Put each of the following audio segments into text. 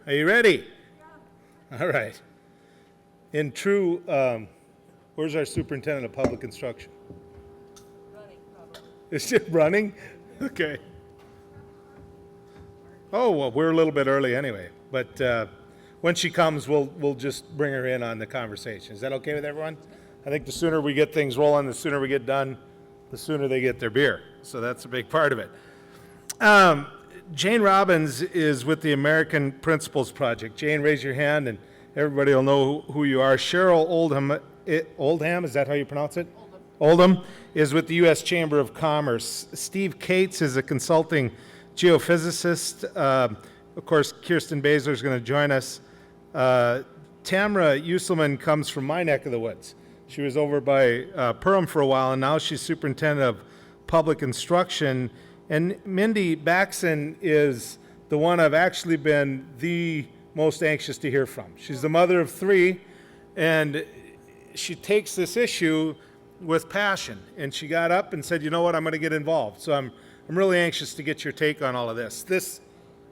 Are you ready? Yeah. All right. In true, where's our superintendent of public instruction? Running, probably. Is she running? Okay. Oh, well, we're a little bit early anyway, but when she comes, we'll just bring her in on the conversation. Is that okay with everyone? I think the sooner we get things rolling, the sooner we get done, the sooner they get their beer. So that's a big part of it. Jane Robbins is with the American Principles Project. Jane, raise your hand and everybody will know who you are. Cheryl Oldham, is that how you pronounce it? Oldham is with the U.S. Chamber of Commerce. Steve Cates is a consulting geophysicist. Of course, Kirsten Baesler is going to join us. Tamra Usselman comes from my neck of the woods. She was over by Perham for a while, and now she's superintendent of public instruction. And Mindy Backsen is the one I've actually been the most anxious to hear from. She's the mother of 3, and she takes this issue with passion. And she got up and said, you know what, I'm going to get involved. So I'm really anxious to get your take on all of this. This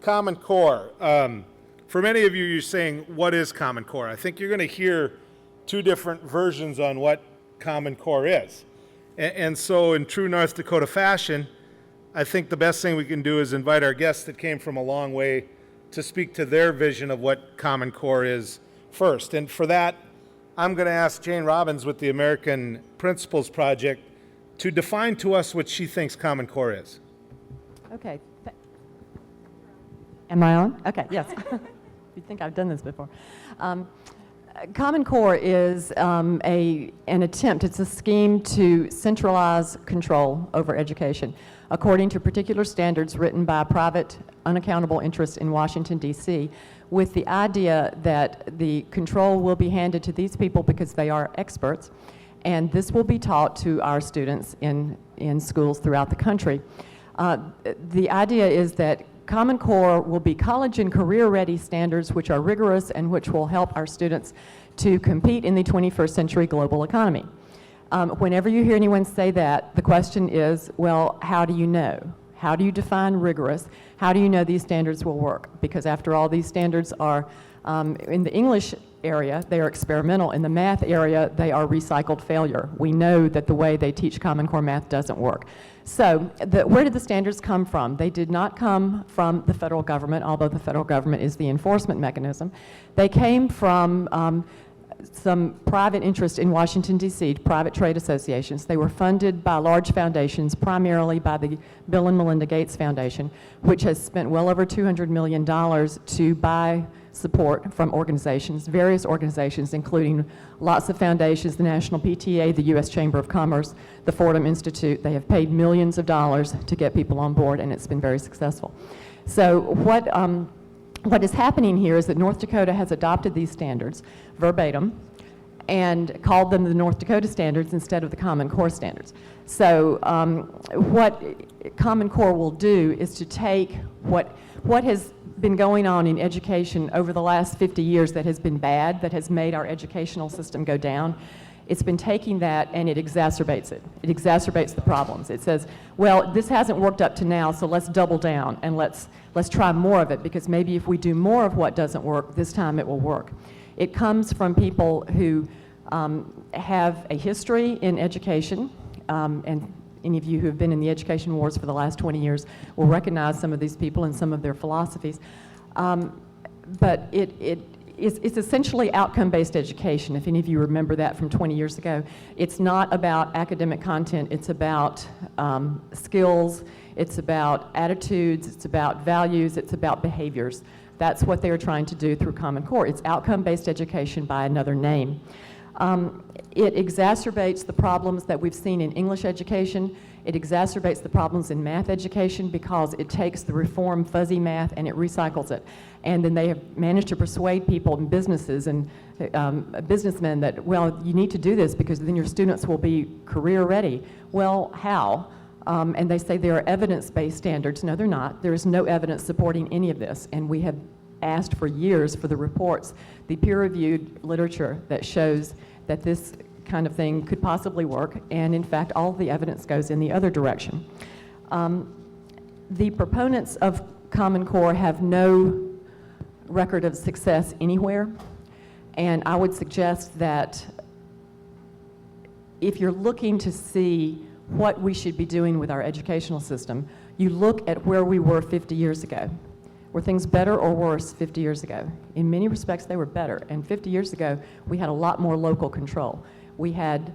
Common Core, for many of you, you're saying, what is Common Core? I think you're going to hear 2 different versions on what Common Core is. And so in true North Dakota fashion, I think the best thing we can do is invite our guests that came from a long way to speak to their vision of what Common Core is first. And for that, I'm going to ask Jane Robbins with the American Principles Project to define to us what she thinks Common Core is. Okay. Am I on? Okay, yes. You think I've done this before. Common Core is an attempt, it's a scheme to centralize control over education according to particular standards written by a private, unaccountable interest in Washington, D.C., with the idea that the control will be handed to these people because they are experts, and this will be taught to our students in schools throughout the country. The idea is that Common Core will be college and career-ready standards which are rigorous and which will help our students to compete in the 21st century global economy. Whenever you hear anyone say that, the question is, well, how do you know? How do you define rigorous? How do you know these standards will work? Because after all, these standards are, in the English area, they are experimental. In the math area, they are recycled failure. We know that the way they teach Common Core math doesn't work. So where did the standards come from? They did not come from the federal government, although the federal government is the enforcement mechanism. They came from some private interest in Washington, D.C., private trade associations. They were funded by large foundations, primarily by the Bill and Melinda Gates Foundation, which has spent well over $200 million to buy support from organizations, various organizations, including lots of foundations, the National PTA, the U.S. Chamber of Commerce, the Fordham Institute. They have paid millions of dollars to get people on board, and it's been very successful. So what is happening here is that North Dakota has adopted these standards verbatim and called them the North Dakota standards instead of the Common Core standards. So what Common Core will do is to take what has been going on in education over the last 50 years that has been bad, that has made our educational system go down. It's been taking that and it exacerbates it. It exacerbates the problems. It says, well, this hasn't worked up to now, so let's double down and let's try more of it, because maybe if we do more of what doesn't work, this time it will work. It comes from people who have a history in education, and any of you who have been in the education wars for the last 20 years will recognize some of these people and some of their philosophies. But it's essentially outcome-based education, if any of you remember that from 20 years ago. It's not about academic content, it's about skills, it's about attitudes, it's about values, it's about behaviors. That's what they're trying to do through Common Core. It's outcome-based education by another name. It exacerbates the problems that we've seen in English education. It exacerbates the problems in math education because it takes the reform fuzzy math and it recycles it. And then they have managed to persuade people and businesses and businessmen that, well, you need to do this because then your students will be career ready. Well, how? And they say there are evidence-based standards. No, they're not. There is no evidence supporting any of this. And we have asked for years for the reports, the peer-reviewed literature that shows that this kind of thing could possibly work, and in fact all the evidence goes in the other direction. The proponents of Common Core have no record of success anywhere. And I would suggest that if you're looking to see what we should be doing with our educational system, you look at where we were 50 years ago. Were things better or worse 50 years ago? In many respects, they were better. And 50 years ago, we had a lot more local control. We had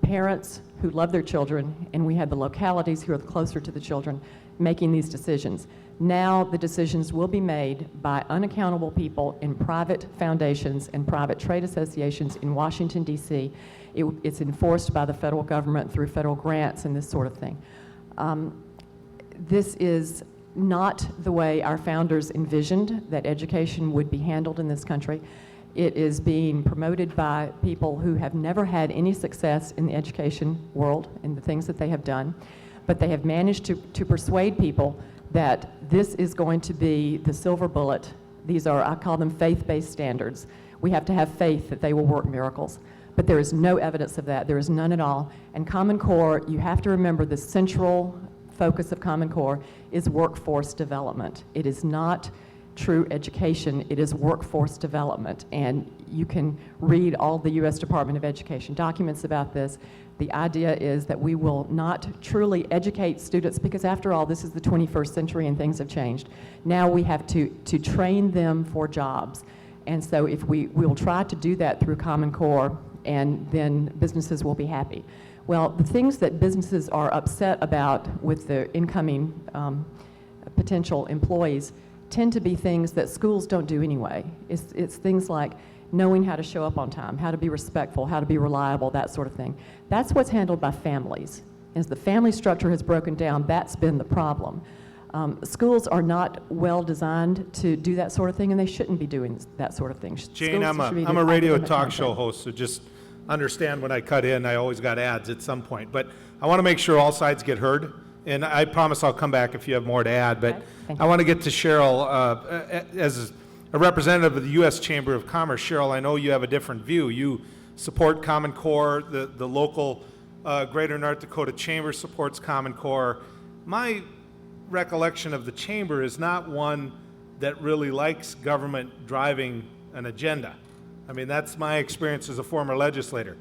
parents who loved their children, and we had the localities who are closer to the children making these decisions. Now the decisions will be made by unaccountable people in private foundations and private trade associations in Washington, D.C. It's enforced by the federal government through federal grants and this sort of thing. This is not the way our founders envisioned that education would be handled in this country. It is being promoted by people who have never had any success in the education world and the things that they have done, but they have managed to persuade people that this is going to be the silver bullet. These are, I call them faith-based standards. We have to have faith that they will work miracles. But there is no evidence of that. There is none at all. And Common Core, you have to remember the central focus of Common Core is workforce development. It is not true education, it is workforce development. And you can read all the U.S. Department of Education documents about this. The idea is that we will not truly educate students because after all, this is the 21st century and things have changed. Now we have to train them for jobs. And so if we'll try to do that through Common Core, and then businesses will be happy. Well, the things that businesses are upset about with the incoming potential employees tend to be things that schools don't do anyway. It's things like knowing how to show up on time, how to be respectful, how to be reliable, that sort of thing. That's what's handled by families. As the family structure has broken down, that's been the problem. Schools are not well designed to do that sort of thing, and they shouldn't be doing that sort of thing. Jane, Schools I'm should be a doing radio academic talk content. show host, so just understand when I cut in, I always got ads at some point. But I want to make sure all sides get heard, and I promise I'll come back if you have more to add. But Okay, thank I want to get to Cheryl. As a representative of the U.S. Chamber of Commerce, Cheryl, I know you have a different view. You support Common Core, the local Greater North Dakota Chamber supports Common Core. My recollection of the Chamber is not one that really likes government driving an agenda. I mean, that's my experience as a former legislator.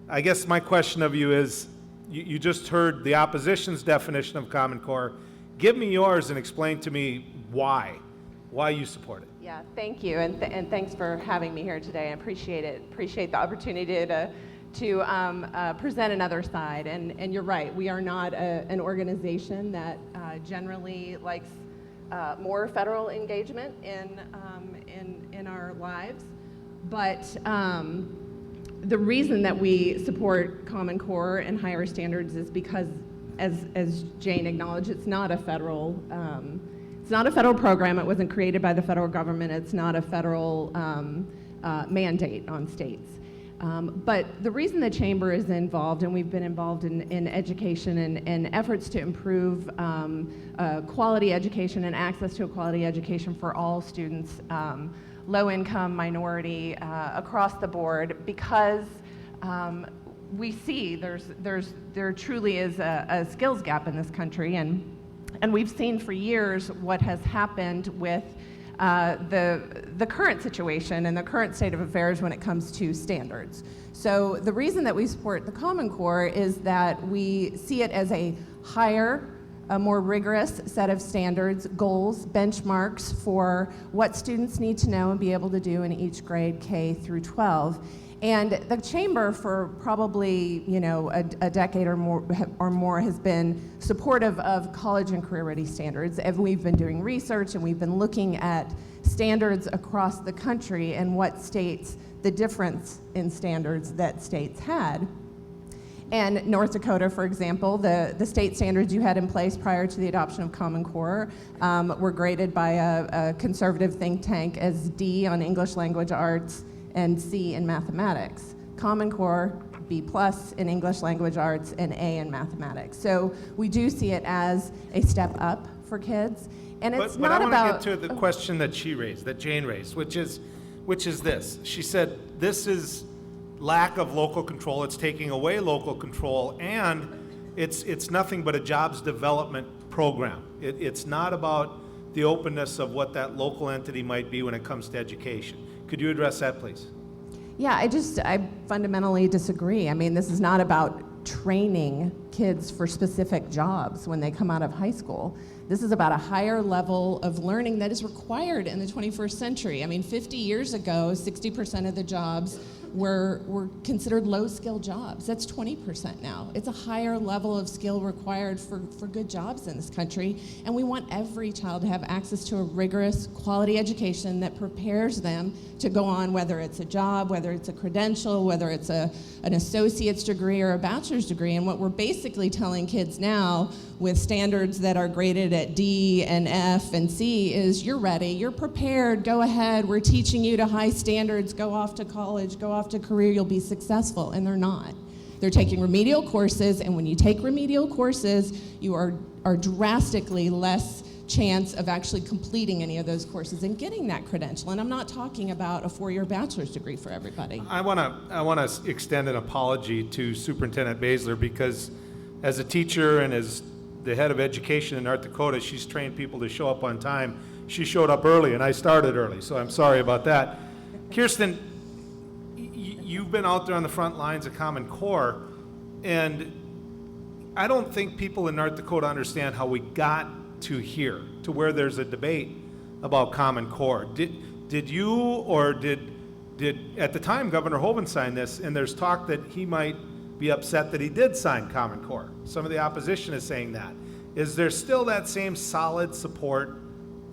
I guess my question of you is, you just heard the opposition's definition of Common Core. Give me yours and explain to me why you support it. Yeah, thank you, and thanks for having me here today. I appreciate it. Appreciate the opportunity to present another side. And you're right, we are not an organization that generally likes more federal engagement in our lives. But the reason that we support Common Core and higher standards is because, as Jane acknowledged, it's not a federal program. It wasn't created by the federal government. It's not a federal mandate on states. But the reason the Chamber is involved, and we've been involved in education and efforts to improve quality education and access to a quality education for all students, low income, minority, across the board, because we see there truly is a skills gap in this country, and we've seen for years what has happened with the current situation and the current state of affairs when it comes to standards. So the reason that we support the Common Core is that we see it as a more rigorous set of standards, goals, benchmarks for what students need to know and be able to do in each grade, K through 12. And the Chamber, for probably a decade or more, has been supportive of college and career-ready standards. And we've been doing research, and we've been looking at standards across the country and the difference in standards that states had. And North Dakota, for example, the state standards you had in place prior to the adoption of Common Core were graded by a conservative think tank as D on English language arts and C in mathematics. Common Core, B+ in English language arts, and A in mathematics. So we do see it as a step up for kids. And it's But not I about... want to get to the question that Jane raised, which is this. She said, this is lack of local control, it's taking away local control, and it's nothing but a jobs development program. It's not about the openness of what that local entity might be when it comes to education. Could you address that, please? Yeah, I fundamentally disagree. I mean, this is not about training kids for specific jobs when they come out of high school. This is about a higher level of learning that is required in the 21st century. I mean, 50 years ago, 60% of the jobs were considered low-skill jobs. That's 20% now. It's a higher level of skill required for good jobs in this country, and we want every child to have access to a rigorous, quality education that prepares them to go on, whether it's a job, whether it's a credential, whether it's an associate's degree or a bachelor's degree. And what we're basically telling kids now with standards that are graded at D and F and C is, you're ready, you're prepared, go ahead, we're teaching you to high standards, go off to college, go off to career, you'll be successful. And they're not. They're taking remedial courses, and when you take remedial courses, you are drastically less chance of actually completing any of those courses and getting that credential. And I'm not talking about a 4-year bachelor's degree for everybody. I want to extend an apology to Superintendent Baesler, because as a teacher and as the head of education in North Dakota, she's trained people to show up on time. She showed up early, and I started early, so I'm sorry about that. Kirsten, you've been out there on the front lines of Common Core, and I don't think people in North Dakota understand how we got to here, to where there's a debate about Common Core. Did you, or did at the time Governor Hoeven signed this, and there's talk that he might be upset that he did sign Common Core. Some of the opposition is saying that. Is there still that same solid support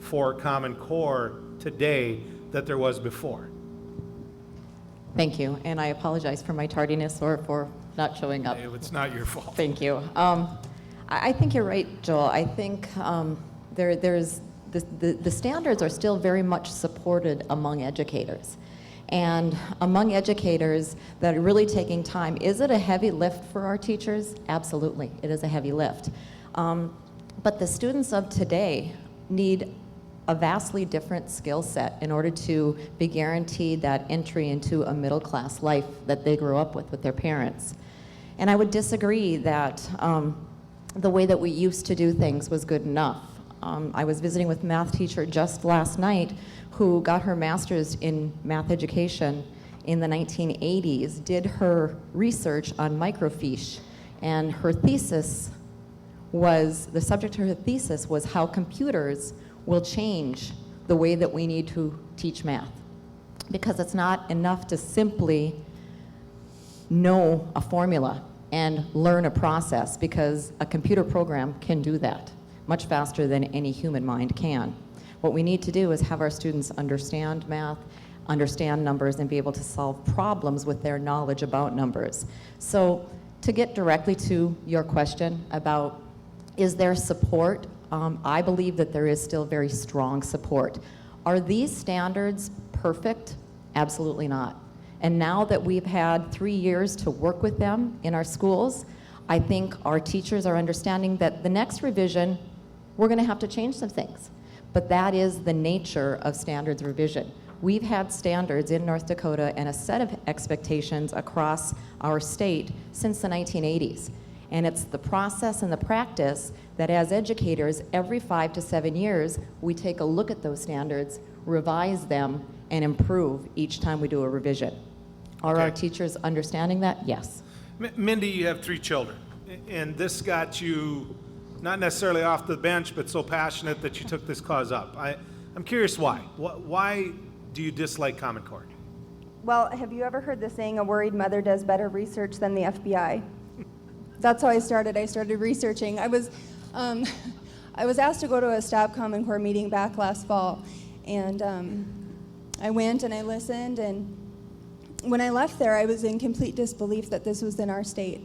for Common Core today that there was before? Thank you, and I apologize for my tardiness or for not showing up. It's not your fault. Thank you. I think you're right, Joel. I think there's the standards are still very much supported among educators. And among educators that are really taking time, is it a heavy lift for our teachers? Absolutely, it is a heavy lift. But the students of today need a vastly different skill set in order to be guaranteed that entry into a middle-class life that they grew up with their parents. And I would disagree that the way that we used to do things was good enough. I was visiting with a math teacher just last night who got her master's in math education in the 1980s, did her research on microfiche, and her thesis was, the subject of her thesis was how computers will change the way that we need to teach math. Because it's not enough to simply know a formula and learn a process, because a computer program can do that much faster than any human mind can. What we need to do is have our students understand math, understand numbers, and be able to solve problems with their knowledge about numbers. So to get directly to your question about, is there support? I believe that there is still very strong support. Are these standards perfect? Absolutely not. And now that we've had 3 years to work with them in our schools, I think our teachers are understanding that the next revision, we're going to have to change some things. But that is the nature of standards revision. We've had standards in North Dakota and a set of expectations across our state since the 1980s. And it's the process and the practice that as educators, every 5 to 7 years, we take a look at those standards, revise them, and improve each time we do a revision. Are our teachers understanding that? Yes. Mindy, you have 3 children, and this got you not necessarily off the bench, but so passionate that you took this cause up. I'm curious why. Why do you dislike Common Core? Well, have you ever heard the saying, a worried mother does better research than the FBI? That's how I started. I started researching. I was asked to go to a Stop Common Core meeting back last fall, and I went and I listened, and when I left there, I was in complete disbelief that this was in our state.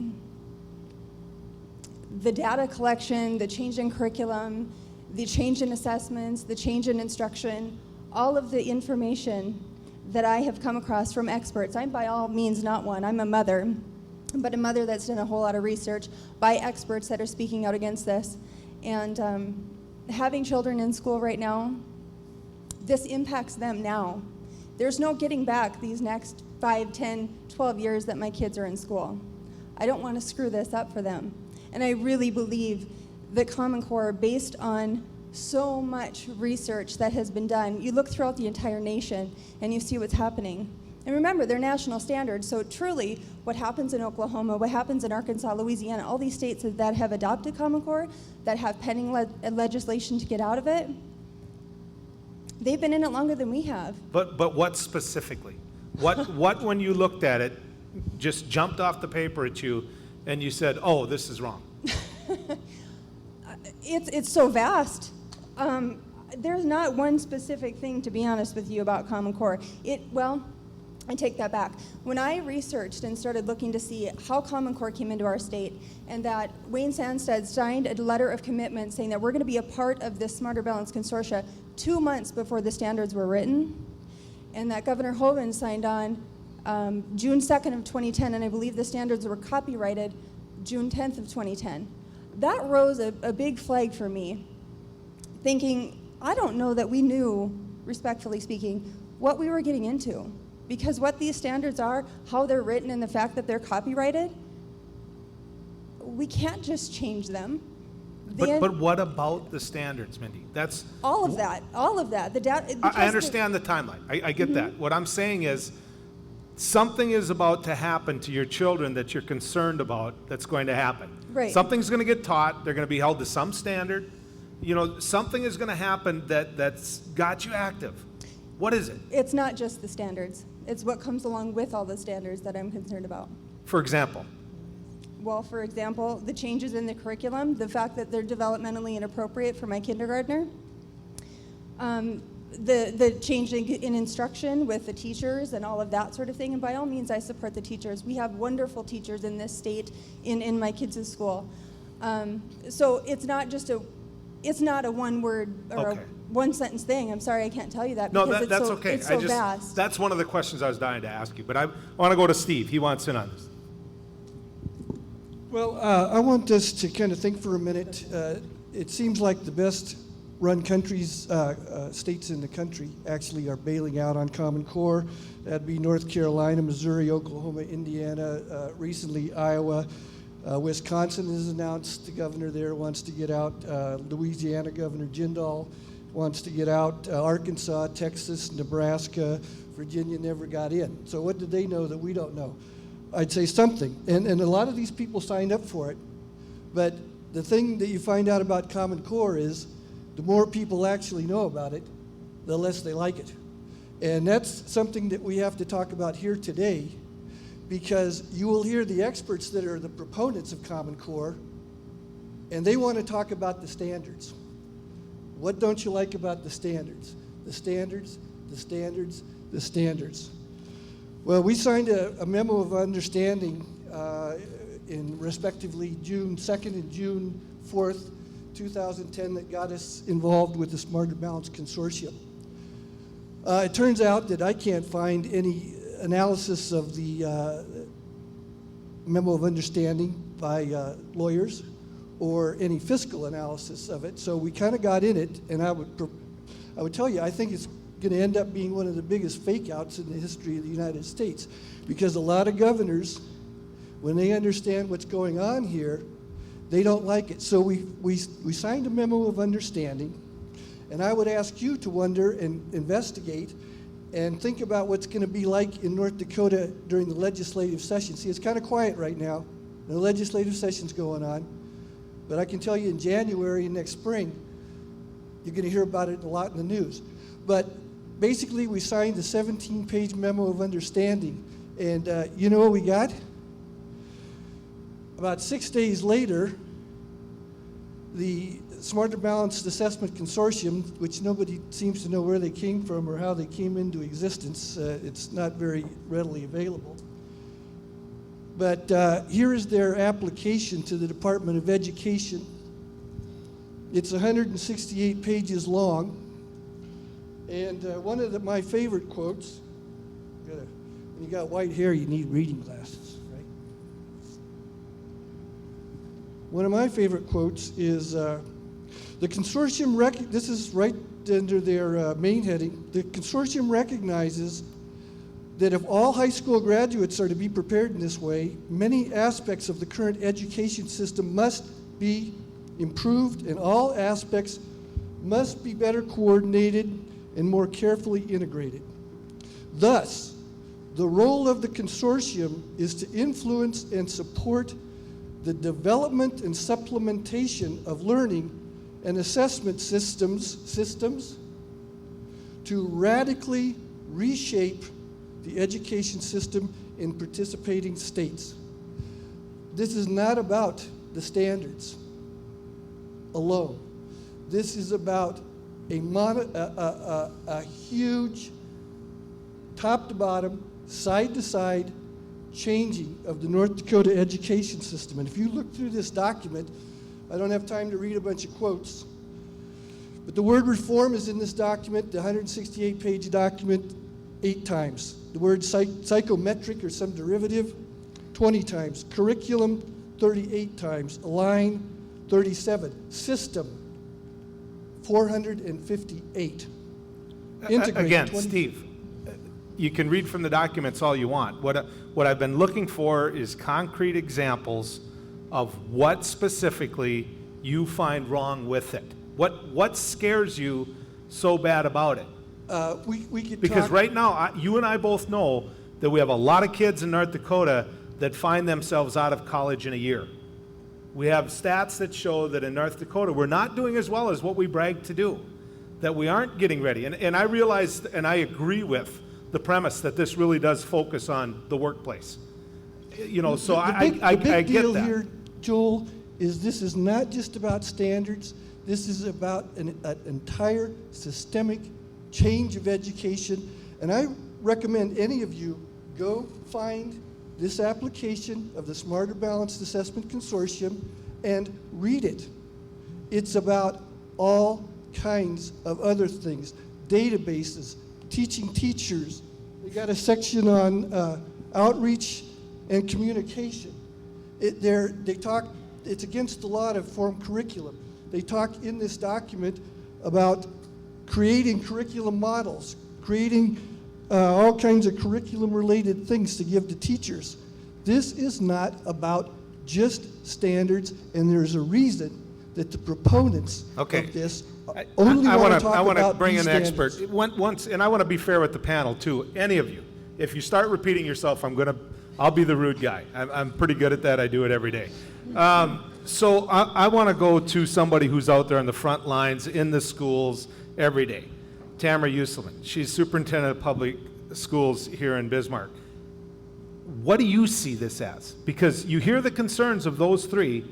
The data collection, the change in curriculum, the change in assessments, the change in instruction, all of the information that I have come across from experts. I'm by all means not one. I'm a mother, but a mother that's done a whole lot of research by experts that are speaking out against this. And having children in school right now, this impacts them now. There's no getting back these next 5, 10, 12 years that my kids are in school. I don't want to screw this up for them. And I really believe that Common Core, based on so much research that has been done. You look throughout the entire nation and you see what's happening. And remember, they're national standards, so truly what happens in Oklahoma, what happens in Arkansas, Louisiana, all these states that have adopted Common Core, that have pending legislation to get out of it, they've been in it longer than we have. But what specifically? What when you looked at it, just jumped off the paper at you and you said, oh, this is wrong? It's so vast. There's not one specific thing, to be honest with you, about Common Core. Well, I take that back. When I researched and started looking to see how Common Core came into our state, and that Wayne Sandstead signed a letter of commitment saying that we're going to be a part of this Smarter Balance Consortia 2 months before the standards were written, and that Governor Hoeven signed on June 2nd of 2010, and I believe the standards were copyrighted June 10th of 2010. That rose a big flag for me, thinking, I don't know that we knew, respectfully speaking, what we were getting into. Because what these standards are, how they're written, and the fact that they're copyrighted, we can't just change them. But what about the standards, Mindy? That's all of that. I understand the timeline. I get that. What I'm saying is, something is about to happen to your children that you're concerned about that's going to happen. Right. Something's going to get taught. They're going to be held to some standard. You know, something is going to happen that's got you active. What is it? It's not just the standards. It's what comes along with all the standards that I'm concerned about. For example? Well, for example, the changes in the curriculum, the fact that they're developmentally inappropriate for my kindergartner, the change in instruction with the teachers and all of that sort of thing. And by all means, I support the teachers. We have wonderful teachers in this state, in my kids' school. So it's not just it's not a one word or Okay. a one sentence thing. I'm sorry, I can't tell you that No, because that's okay. It's so vast. That's one of the questions I was dying to ask you, but I want to go to Steve. He wants in on this. Well, I want us to kind of think for a minute. It seems like the best run countries, states in the country actually are bailing out on Common Core. That'd be North Carolina, Missouri, Oklahoma, Indiana, recently Iowa. Wisconsin has announced the governor there wants to get out. Louisiana Governor Jindal wants to get out. Arkansas, Texas, Nebraska, Virginia never got in. So what do they know that we don't know? I'd say something. And a lot of these people signed up for it. But the thing that you find out about Common Core is the more people actually know about it, the less they like it. And that's something that we have to talk about here today, because you will hear the experts that are the proponents of Common Core, and they want to talk about the standards. What don't you like about the standards? The standards, the standards, the standards. Well, we signed a memo of understanding in respectively June 2nd and June 4th, 2010 that got us involved with the Smarter Balance Consortium. It turns out that I can't find any analysis of the memo of understanding by lawyers or any fiscal analysis of it. So we kind of got in it, and I would tell you, I think it's going to end up being one of the biggest fake outs in the history of the United States, because a lot of governors, when they understand what's going on here, they don't like it. So we signed a memo of understanding, and I would ask you to wonder and investigate and think about what's going to be like in North Dakota during the legislative session. See, it's kind of quiet right now. The legislative session's going on. But I can tell you in January and next spring, you're going to hear about it a lot in the news. But basically, we signed a 17-page memo of understanding. And you know what we got? About 6 days later, the Smarter Balanced Assessment Consortium, which nobody seems to know where they came from or how they came into existence. It's not very readily available. But here is their application to the Department of Education. It's 168 pages long. And one of my favorite quotes, when you got white hair, you need reading glasses, right? One of my favorite quotes is, the consortium, this is right under their main heading, the consortium recognizes that if all high school graduates are to be prepared in this way, many aspects of the current education system must be improved and all aspects must be better coordinated and more carefully integrated. Thus, the role of the consortium is to influence and support the development and supplementation of learning and assessment systems to radically reshape the education system in participating states. This is not about the standards alone. This is about a huge, top to bottom, side to side changing of the North Dakota education system. And if you look through this document, I don't have time to read a bunch of quotes, but the word reform is in this document, the 168-page document, 8 times. The word psychometric or some derivative, 20 times. Curriculum, 38 times. Align, 37. System, 458. Integrate, Again, 20. Steve, you can read from the documents all you want. What I've been looking for is concrete examples of what specifically you find wrong with it. What scares you so bad about it? We could Because talk, right now, you and I both know that we have a lot of kids in North Dakota that find themselves out of college in a year. We have stats that show that in North Dakota, we're not doing as well as what we brag to do, that we aren't getting ready. And I realize, and I agree with the premise that this really does focus on the workplace. You know, so I the big get deal that. here, Joel, is this is not just about standards. This is about an entire systemic change of education. And I recommend any of you go find this application of the Smarter Balanced Assessment Consortium and read it. It's about all kinds of other things, databases, teaching teachers. They got a section on outreach and communication. They talk, it's against the law to form curriculum. They talk in this document about creating curriculum models, creating all kinds of curriculum-related things to give to teachers. This is not about just standards, and there's a reason that the proponents of this only want to talk I want to about bring these in an expert. standards. Once, and I want to be fair with the panel too. Any of you, if you start repeating yourself, I'll be the rude guy. I'm pretty good at that. I do it every day. So I want to go to somebody who's out there on the front lines in the schools every day. Tamara Uselman. She's superintendent of public schools here in Bismarck. What do you see this as? Because you hear the concerns of those three,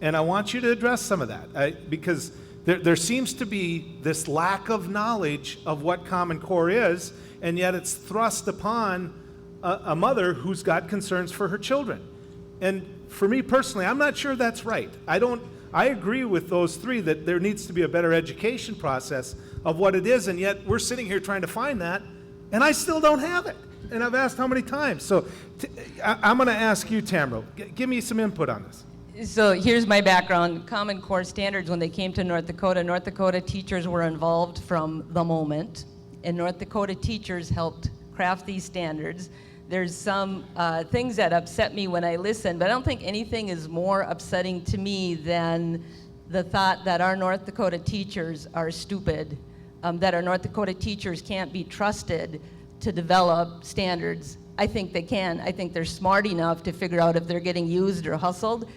and I want you to address some of that. Because there seems to be this lack of knowledge of what Common Core is, and yet it's thrust upon a mother who's got concerns for her children. And for me personally, I'm not sure that's right. I agree with those three that there needs to be a better education process of what it is, and yet we're sitting here trying to find that, and I still don't have it. And I've asked how many times. So I'm going to ask you, Tamara, give me some input on this. So here's my background. Common Core standards, when they came to North Dakota teachers were involved from the moment, and North Dakota teachers helped craft these standards. There's some things that upset me when I listen, but I don't think anything is more upsetting to me than the thought that our North Dakota teachers are stupid, that our North Dakota teachers can't be trusted to develop standards. I think they can. I think they're smart enough to figure out if they're getting used or hustled.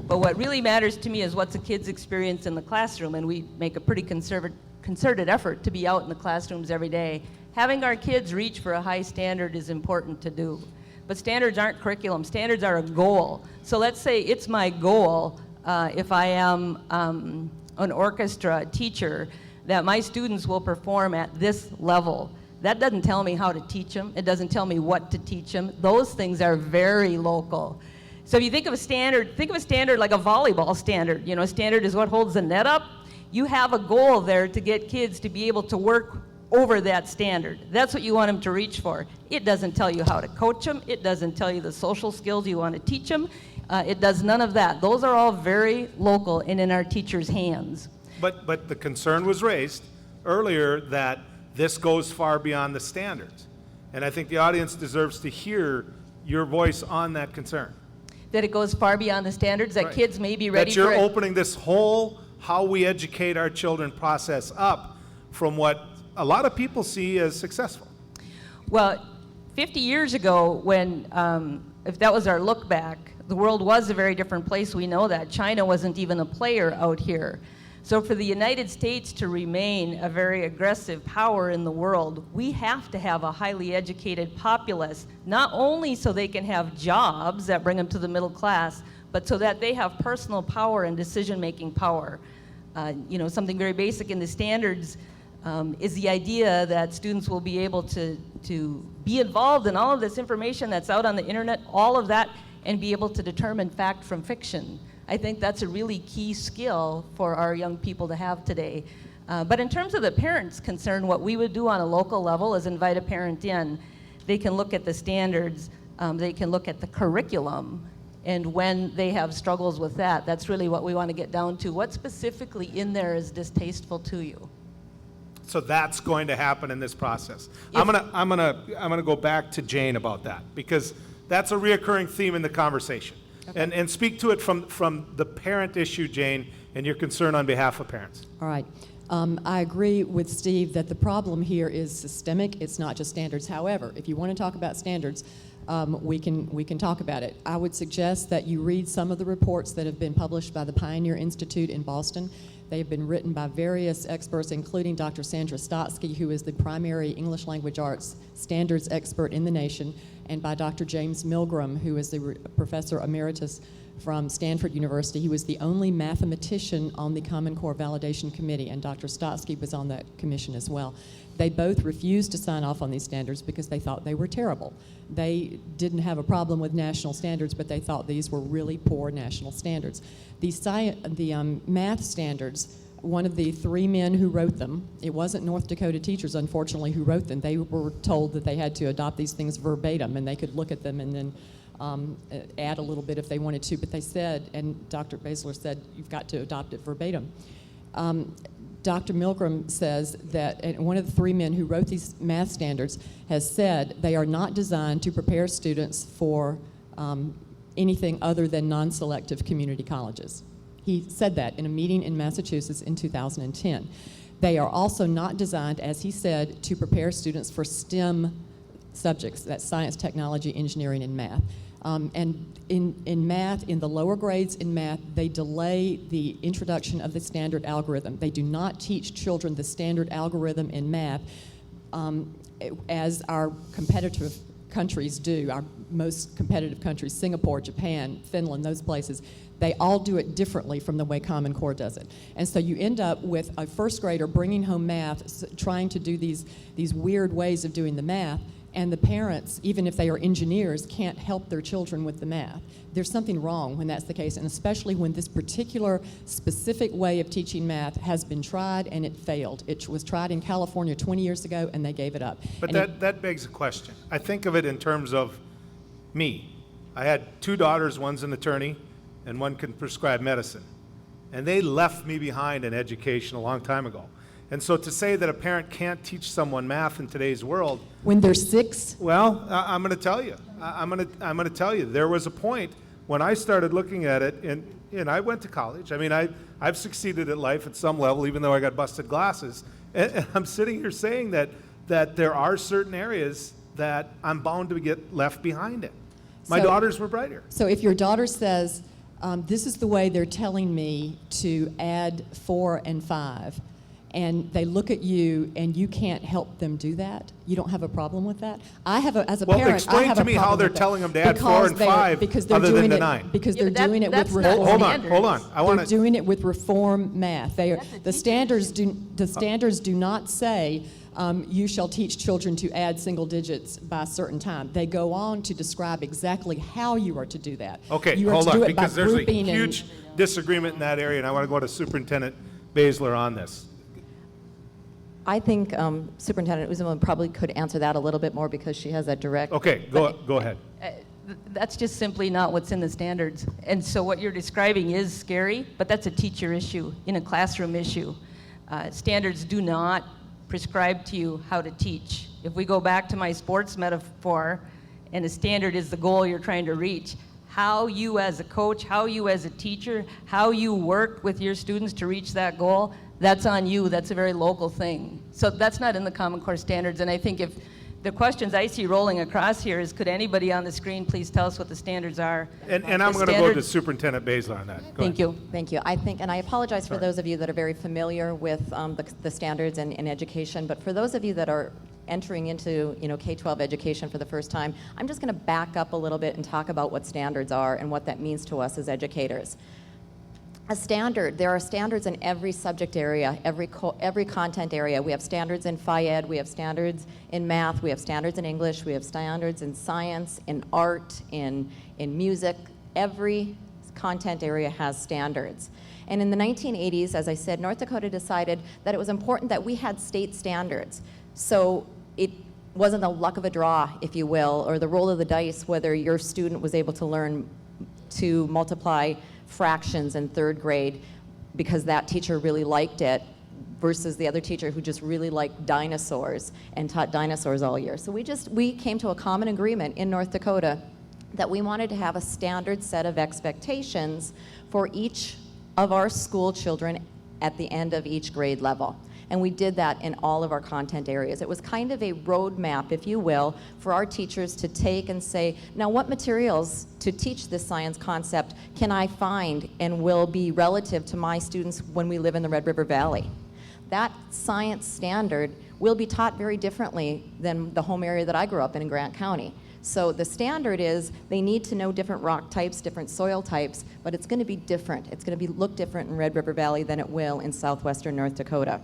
But what really matters to me is what's a kid's experience in the classroom, and we make a pretty concerted effort to be out in the classrooms every day. Having our kids reach for a high standard is important to do. But standards aren't curriculum. Standards are a goal. So let's say it's my goal, if I am an orchestra teacher, that my students will perform at this level. That doesn't tell me how to teach them. It doesn't tell me what to teach them. Those things are very local. So if you think of a standard like a volleyball standard. You know, a standard is what holds the net up. You have a goal there to get kids to be able to work over that standard. That's what you want them to reach for. It doesn't tell you how to coach them. It doesn't tell you the social skills you want to teach them. It does none of that. Those are all very local and in our teachers' hands. But the concern was raised earlier that this goes far beyond the standards. And I think the audience deserves to hear your voice on that concern. That it goes far beyond the standards, that Right. kids may be ready That you're for it. opening this whole how we educate our children process up from what a lot of people see as successful? Well, 50 years ago, when, if that was our look back, the world was a very different place. We know that. China wasn't even a player out here. So for the United States to remain a very aggressive power in the world, we have to have a highly educated populace, not only so they can have jobs that bring them to the middle class, but so that they have personal power and decision-making power. You know, something very basic in the standards is the idea that students will be able to be involved in all of this information that's out on the internet, all of that, and be able to determine fact from fiction. I think that's a really key skill for our young people to have today. But in terms of the parents concerned, what we would do on a local level is invite a parent in. They can look at the standards, they can look at the curriculum, and when they have struggles with that, that's really what we want to get down to. What specifically in there is distasteful to you? So that's going to happen in this process. I'm gonna go back to Jane about that, because that's a reoccurring theme in the conversation. Okay. And speak to it from the parent issue, Jane, and your concern on behalf of parents. All right. I agree with Steve that the problem here is systemic. It's not just standards. However, if you want to talk about standards, we can talk about it. I would suggest that you read some of the reports that have been published by the Pioneer Institute in Boston. They have been written by various experts, including Dr. Sandra Stotsky, who is the primary English language arts standards expert in the nation, and by Dr. James Milgram, who is the professor emeritus from Stanford University. He was the only mathematician on the Common Core Validation Committee, and Dr. Stotsky was on that commission as well. They both refused to sign off on these standards because they thought they were terrible. They didn't have a problem with national standards, but they thought these were really poor national standards. The math standards, one of the three men who wrote them, it wasn't North Dakota teachers, unfortunately, who wrote them. They were told that they had to adopt these things verbatim, and they could look at them and then add a little bit if they wanted to, but they said, and Dr. Baesler said, you've got to adopt it verbatim. Dr. Milgram says that, and one of the three men who wrote these math standards has said they are not designed to prepare students for anything other than non-selective community colleges. He said that in a meeting in Massachusetts in 2010. They are also not designed, as he said, to prepare students for STEM subjects, that's science, technology, engineering, and math. And in math, in the lower grades in math, they delay the introduction of the standard algorithm. They do not teach children the standard algorithm in math as our competitive countries do, our most competitive countries, Singapore, Japan, Finland, those places. They all do it differently from the way Common Core does it. And so you end up with a first grader bringing home math, trying to do these weird ways of doing the math, and the parents, even if they are engineers, can't help their children with the math. There's something wrong when that's the case, and especially when this particular specific way of teaching math has been tried and it failed. It was tried in California 20 years ago, and they gave it up. But that begs a question. I think of it in terms of me. I had two daughters, one's an attorney, and one can prescribe medicine. And they left me behind in education a long time ago. And so to say that a parent can't teach someone math in today's world, when they're 6? well, I'm going to tell you. I'm going to tell you. There was a point when I started looking at it, and I went to college. I mean, I've succeeded at life at some level, even though I got busted glasses. And I'm sitting here saying that there are certain areas that I'm bound to get left behind in. My daughters were brighter. So if your daughter says, this is the way they're telling me to add 4 and 5, and they look at you and you can't help them do that, you don't have a problem with that? I have as a parent, explain I have to a me how problem they're with that. telling them to add 4 and Because 5 because they're other than doing the it, 9. Because Yeah, they're but that- doing it with that's not reform. Hold standards. on. I want They're to. doing it with reform math. The standards do not say you shall teach children to add single digits by a certain time. They go on to describe exactly how you are to do that. Okay, You are hold to do on, it by because there's a grouping and- huge disagreement in that area, and I want to go to Superintendent Baesler on this. I think Superintendent Uzuma probably could answer that a little bit more because she has a direct. Okay, go ahead. That's just simply not what's in the standards. And so what you're describing is scary, but that's a teacher issue, in a classroom issue. Standards do not prescribe to you how to teach. If we go back to my sports metaphor, and a standard is the goal you're trying to reach, how you as a coach, how you as a teacher, how you work with your students to reach that goal, that's on you. That's a very local thing. So that's not in the Common Core standards. And I think if the questions I see rolling across here is, could anybody on the screen please tell us what the standards are? And I'm going to go to Superintendent Baesler on that. Go Thank ahead. you. Thank you. I think, and I apologize for those of you that are very familiar with the standards in education, but for those of you that are entering into K-12 education for the first time, I'm just going to back up a little bit and talk about what standards are and what that means to us as educators. A standard, there are standards in every subject area, every content area. We have standards in Phi-Ed, we have standards in math, we have standards in English, we have standards in science, in art, in music. Every content area has standards. And in the 1980s, as I said, North Dakota decided that it was important that we had state standards. So it wasn't the luck of a draw, if you will, or the roll of the dice whether your student was able to learn to multiply fractions in third grade because that teacher really liked it versus the other teacher who just really liked dinosaurs and taught dinosaurs all year. So we came to a common agreement in North Dakota that we wanted to have a standard set of expectations for each of our school children at the end of each grade level. And we did that in all of our content areas. It was kind of a roadmap, if you will, for our teachers to take and say, now what materials to teach this science concept can I find and will be relative to my students when we live in the Red River Valley? That science standard will be taught very differently than the home area that I grew up in Grant County. So the standard is they need to know different rock types, different soil types, but it's going to be different. It's going to look different in Red River Valley than it will in southwestern North Dakota.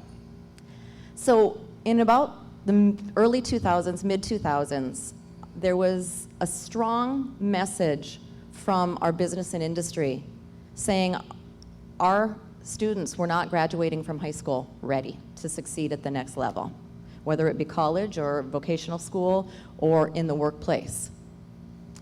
So in about the early 2000s, mid-2000s, there was a strong message from our business and industry saying our students were not graduating from high school ready to succeed at the next level, whether it be college or vocational school or in the workplace.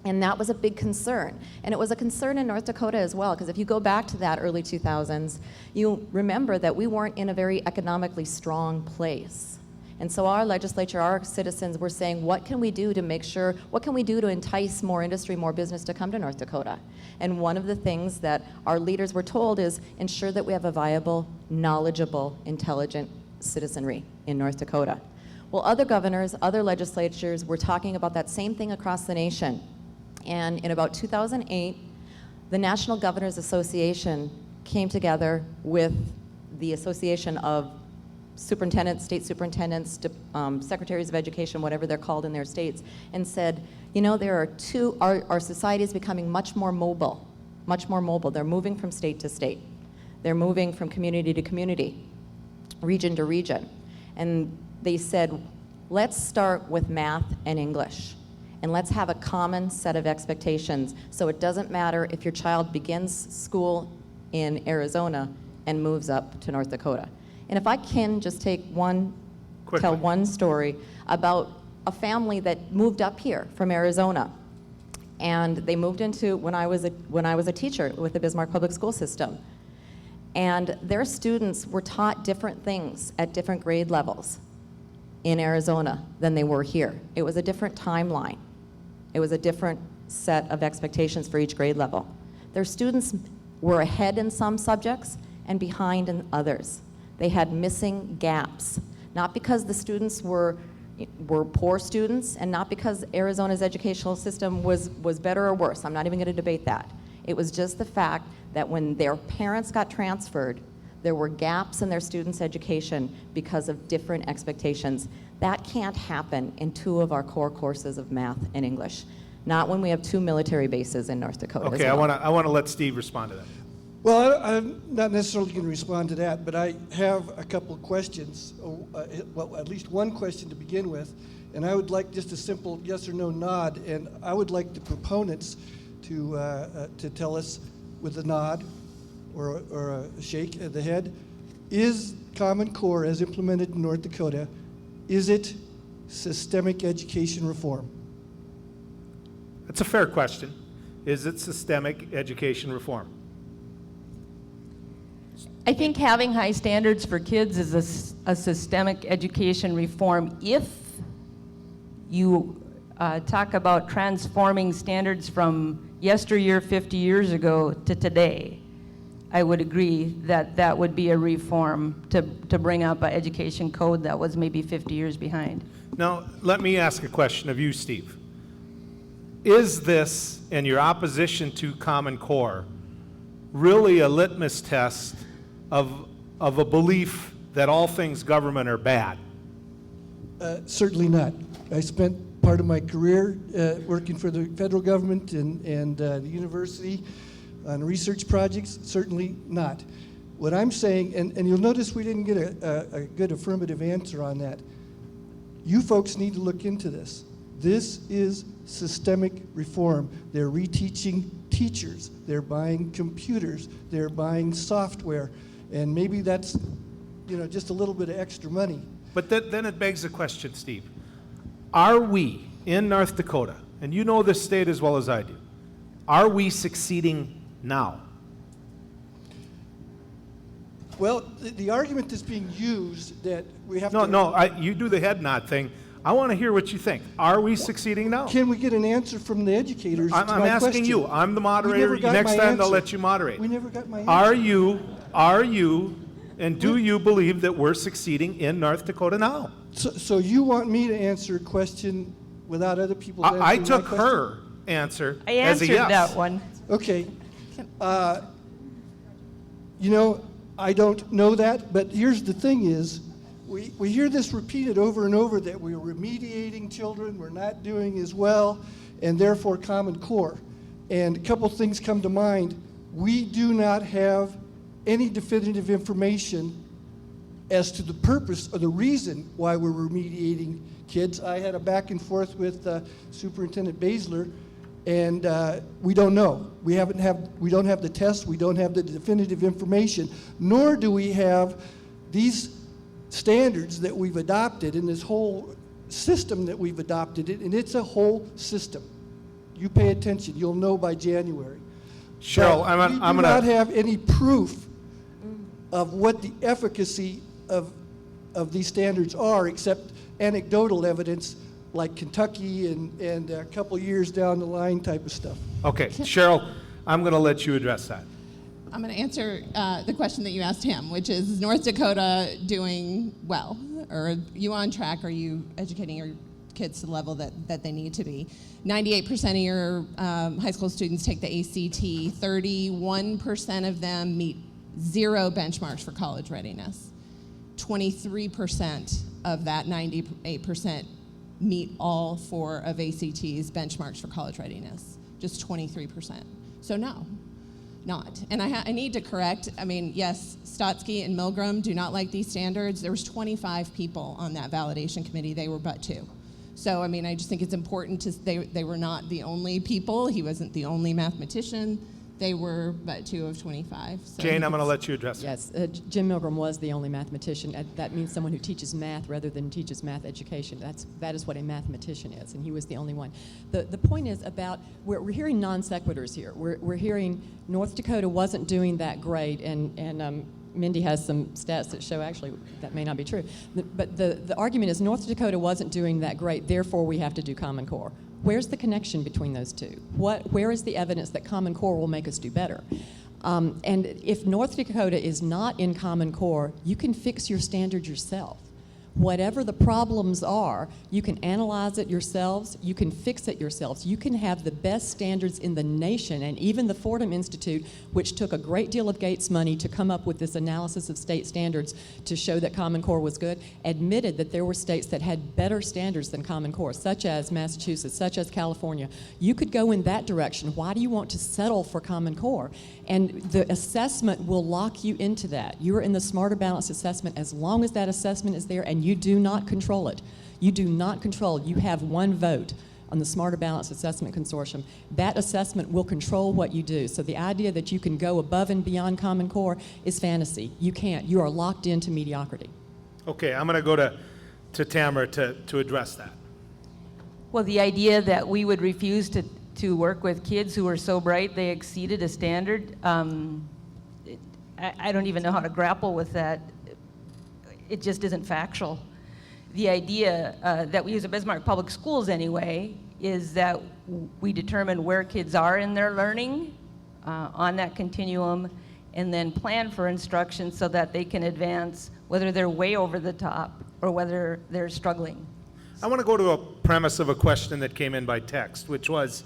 And that was a big concern. And it was a concern in North Dakota as well, because if you go back to that early 2000s, you remember that we weren't in a very economically strong place. And so our legislature, our citizens were saying, what can we do to make sure, what can we do to entice more industry, more business to come to North Dakota? And one of the things that our leaders were told is ensure that we have a viable, knowledgeable, intelligent citizenry in North Dakota. Well, other governors, other legislatures were talking about that same thing across the nation. And in about 2008, the National Governors Association came together with the Association of Superintendents, State Superintendents, Secretaries of Education, whatever they're called in their states, and said, you know, our society is becoming much more mobile, much more mobile. They're moving from state to state. They're moving from community to community, region to region. And they said, let's start with math and English. And let's have a common set of expectations so it doesn't matter if your child begins school in Arizona and moves up to North Dakota. And if I can just tell one story about a family that moved up here from Arizona. And they moved into when I was a teacher with the Bismarck Public School System. And their students were taught different things at different grade levels in Arizona than they were here. It was a different timeline. It was a different set of expectations for each grade level. Their students were ahead in some subjects and behind in others. They had missing gaps, not because the students were poor students and not because Arizona's educational system was better or worse. I'm not even going to debate that. It was just the fact that when their parents got transferred, there were gaps in their students' education because of different expectations. That can't happen in two of our core courses of math and English, not when we have two military bases in North Dakota. Okay, as well. I want to let Steve respond to that. Well, I'm not necessarily going to respond to that, but I have a couple of questions, well, at least one question to begin with, and I would like just a simple yes or no nod, and I would like the proponents to tell us with a nod or a shake of the head, is Common Core as implemented in North Dakota, is it systemic education reform? That's a fair question. Is it systemic education reform? I think having high standards for kids is a systemic education reform if you talk about transforming standards from yesteryear, 50 years ago to today, I would agree that that would be a reform to bring up an education code that was maybe 50 years behind. Now, let me ask a question of you, Steve. Is this, and your opposition to Common Core, really a litmus test of a belief that all things government are bad? Certainly not. I spent part of my career working for the federal government and the university on research projects. Certainly not. What I'm saying, and you'll notice we didn't get a good affirmative answer on that. You folks need to look into this. This is systemic reform. They're reteaching teachers. They're buying computers. They're buying software. And maybe that's, just a little bit of extra money. But then it begs the question, Steve. Are we in North Dakota, and you know this state as well as I do, are we succeeding now? Well, the argument that's being used that we have You do the head nod thing. I want to hear what you think. Are we succeeding now? Can we get an answer from the educators I'm to my asking question? you. I'm the We moderator. never got Next my time they'll answer. let you moderate. We never got my answer. Are you, and do you believe that we're succeeding in North Dakota now? So you want me to answer a question without other people answering I my took question? her answer I as a answered yes. that one. Okay. I don't know that, but here's the thing is, we hear this repeated over and over that we're remediating children, we're not doing as well, and therefore Common Core. And a couple things come to mind. We do not have any definitive information as to the purpose or the reason why we're remediating kids. I had a back and forth with Superintendent Baesler, and we don't know. We don't have the tests, we don't have the definitive information, nor do we have these standards that we've adopted in this whole system that we've adopted it, and it's a whole system. You pay attention, you'll know by January. Cheryl, But we do not have any proof of what the efficacy of these standards are, except anecdotal evidence like Kentucky and a couple years down the line type of stuff. Okay, Cheryl, I'm going to let you address that. I'm going to answer the question that you asked him, which is North Dakota doing well? Or are you on track? Are you educating your kids to the level that they need to be? 98% of your high school students take the ACT. 31% of them meet 0 benchmarks for college readiness. 23% of that 98% meet all 4 of ACT's benchmarks for college readiness. Just 23%. So no. Not. And I need to correct, yes, Stotsky and Milgram do not like these standards. There was 25 people on that validation committee. They were but 2. So, I just think it's important they were not the only people. He wasn't the only mathematician. They were but 2 of 25. So Jane, I'm going to let you address it. Yes, Jim Milgram was the only mathematician. That means someone who teaches math rather than teaches math education. That is what a mathematician is, and he was the only one. The point is about, we're hearing non sequiturs here. We're hearing North Dakota wasn't doing that great, and Mindy has some stats that show actually that may not be true. But the argument is North Dakota wasn't doing that great, therefore we have to do Common Core. Where's the connection between those two? Where is the evidence that Common Core will make us do better? And if North Dakota is not in Common Core, you can fix your standard yourself. Whatever the problems are, you can analyze it yourselves, you can fix it yourselves. You can have the best standards in the nation, and even the Fordham Institute, which took a great deal of Gates money to come up with this analysis of state standards to show that Common Core was good, admitted that there were states that had better standards than Common Core, such as Massachusetts, such as California. You could go in that direction. Why do you want to settle for Common Core? And the assessment will lock you into that. You are in the Smarter Balanced Assessment as long as that assessment is there, and you do not control it. You do not control. You have one vote on the Smarter Balanced Assessment Consortium. That assessment will control what you do. So the idea that you can go above and beyond Common Core is fantasy. You can't. You are locked into mediocrity. Okay, I'm going to go to Tamara to address that. Well, the idea that we would refuse to work with kids who are so bright they exceeded a standard, I don't even know how to grapple with that. It just isn't factual. The idea that we use a Bismarck Public Schools anyway is that we determine where kids are in their learning on that continuum, and then plan for instruction so that they can advance, whether they're way over the top or whether they're struggling. I want to go to a premise of a question that came in by text, which was,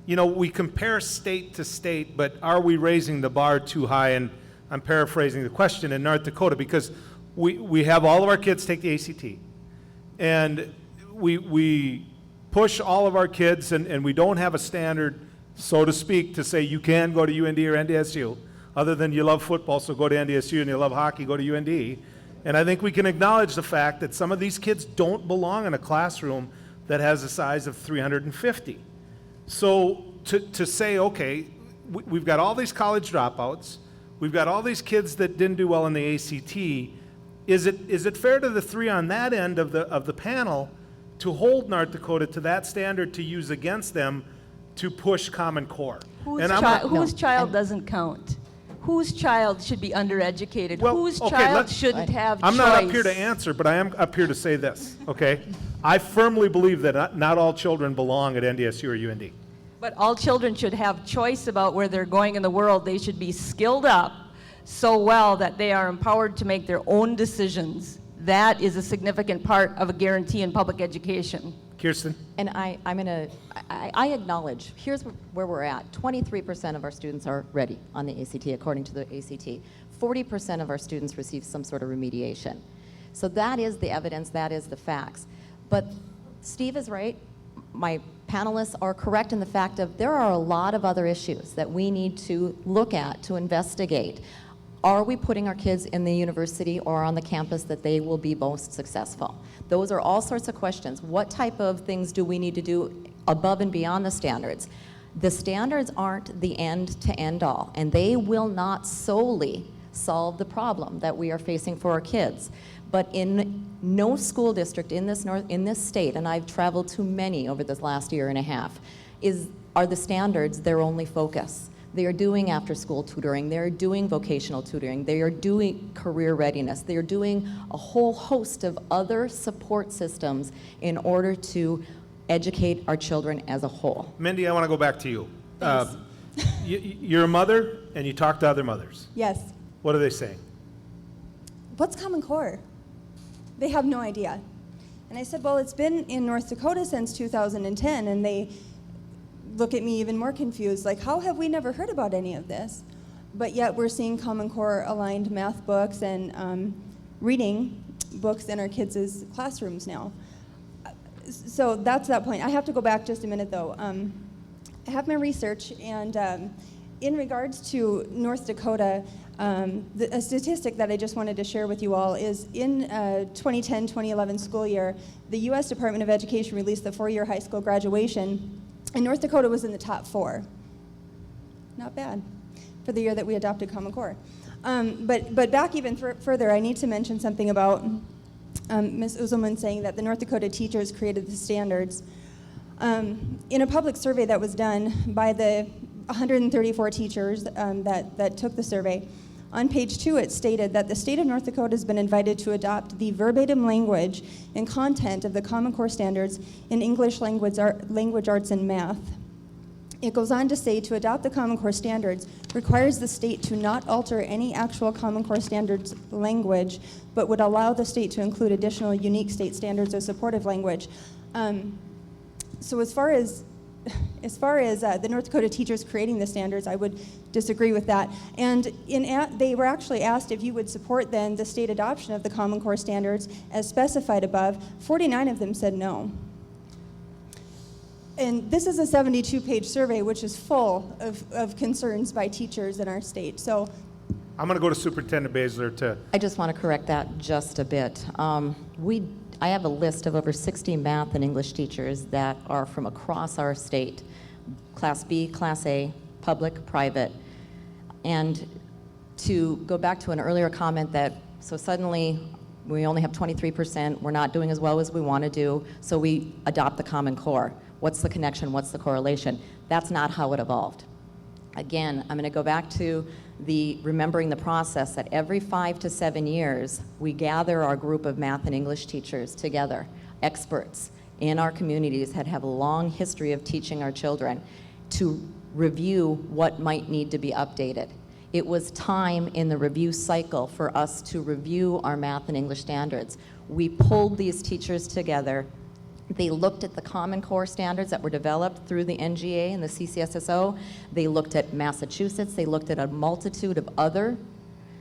you know, we compare state to state, but are we raising the bar too high? And I'm paraphrasing the question in North Dakota, because we have all of our kids take the ACT, and we push all of our kids, and we don't have a standard, so to speak, to say you can go to UND or NDSU, other than you love football, so go to NDSU, and you love hockey, go to UND. And I think we can acknowledge the fact that some of these kids don't belong in a classroom that has a size of 350. So to say, okay, we've got all these college dropouts, we've got all these kids that didn't do well in the ACT, is it fair to the three on that end of the panel to hold North Dakota to that standard to use against them to push Common Core? Whose child doesn't count? Whose child should be undereducated? Well, Whose okay, child shouldn't have I'm choice? not up here to answer, but I am up here to say this, okay? I firmly believe that not all children belong at NDSU or UND. But all children should have choice about where they're going in the world. They should be skilled up so well that they are empowered to make their own decisions. That is a significant part of a guarantee in public education. Kirsten? And I acknowledge, here's where we're at. 23% of our students are ready on the ACT, according to the ACT. 40% of our students receive some sort of remediation. So that is the evidence, that is the facts. But Steve is right. My panelists are correct in the fact of there are a lot of other issues that we need to look at, to investigate. Are we putting our kids in the university or on the campus that they will be most successful? Those are all sorts of questions. What type of things do we need to do above and beyond the standards? The standards aren't the end to end all, and they will not solely solve the problem that we are facing for our kids. But in no school district in this state, and I've traveled to many over this last year and a half, are the standards their only focus. They are doing after-school tutoring, they are doing vocational tutoring, they are doing career readiness, they are doing a whole host of other support systems in order to educate our children as a whole. Mindy, I want to go back to you. Thanks. You're a mother, and you talk to other mothers. Yes. What are they saying? What's Common Core? They have no idea. And I said, well, it's been in North Dakota since 2010, and they look at me even more confused, like, how have we never heard about any of this? But yet we're seeing Common Core aligned math books and reading books in our kids' classrooms now. So that's that point. I have to go back just a minute, though. I have my research, and in regards to North Dakota, a statistic that I just wanted to share with you all is in 2010-2011 school year, the U.S. Department of Education released the 4-year high school graduation, and North Dakota was in the top 4. Not bad for the year that we adopted Common Core. But back even further, I need to mention something about Ms. Uzelman saying that the North Dakota teachers created the standards. In a public survey that was done by the 134 teachers that took the survey, on page 2 it stated that the state of North Dakota has been invited to adopt the verbatim language and content of the Common Core standards in English language arts and math. It goes on to say to adopt the Common Core standards requires the state to not alter any actual Common Core standards language, but would allow the state to include additional unique state standards of supportive language. So as far as the North Dakota teachers creating the standards, I would disagree with that. And they were actually asked if you would support then the state adoption of the Common Core standards as specified above. 49 of them said no. And this is a 72-page survey, which is full of concerns by teachers in our state. So I'm going to go to Superintendent Baesler to... I just want to correct that just a bit. I have a list of over 60 math and English teachers that are from across our state, Class B, Class A, public, private. And to go back to an earlier comment that, so suddenly we only have 23%, we're not doing as well as we want to do, so we adopt the Common Core. What's the connection? What's the correlation? That's not how it evolved. Again, I'm going to go back to remembering the process that every 5 to 7 years, we gather our group of math and English teachers together, experts in our communities that have a long history of teaching our children to review what might need to be updated. It was time in the review cycle for us to review our math and English standards. We pulled these teachers together. They looked at the Common Core standards that were developed through the NGA and the CCSSO. They looked at Massachusetts. They looked at a multitude of other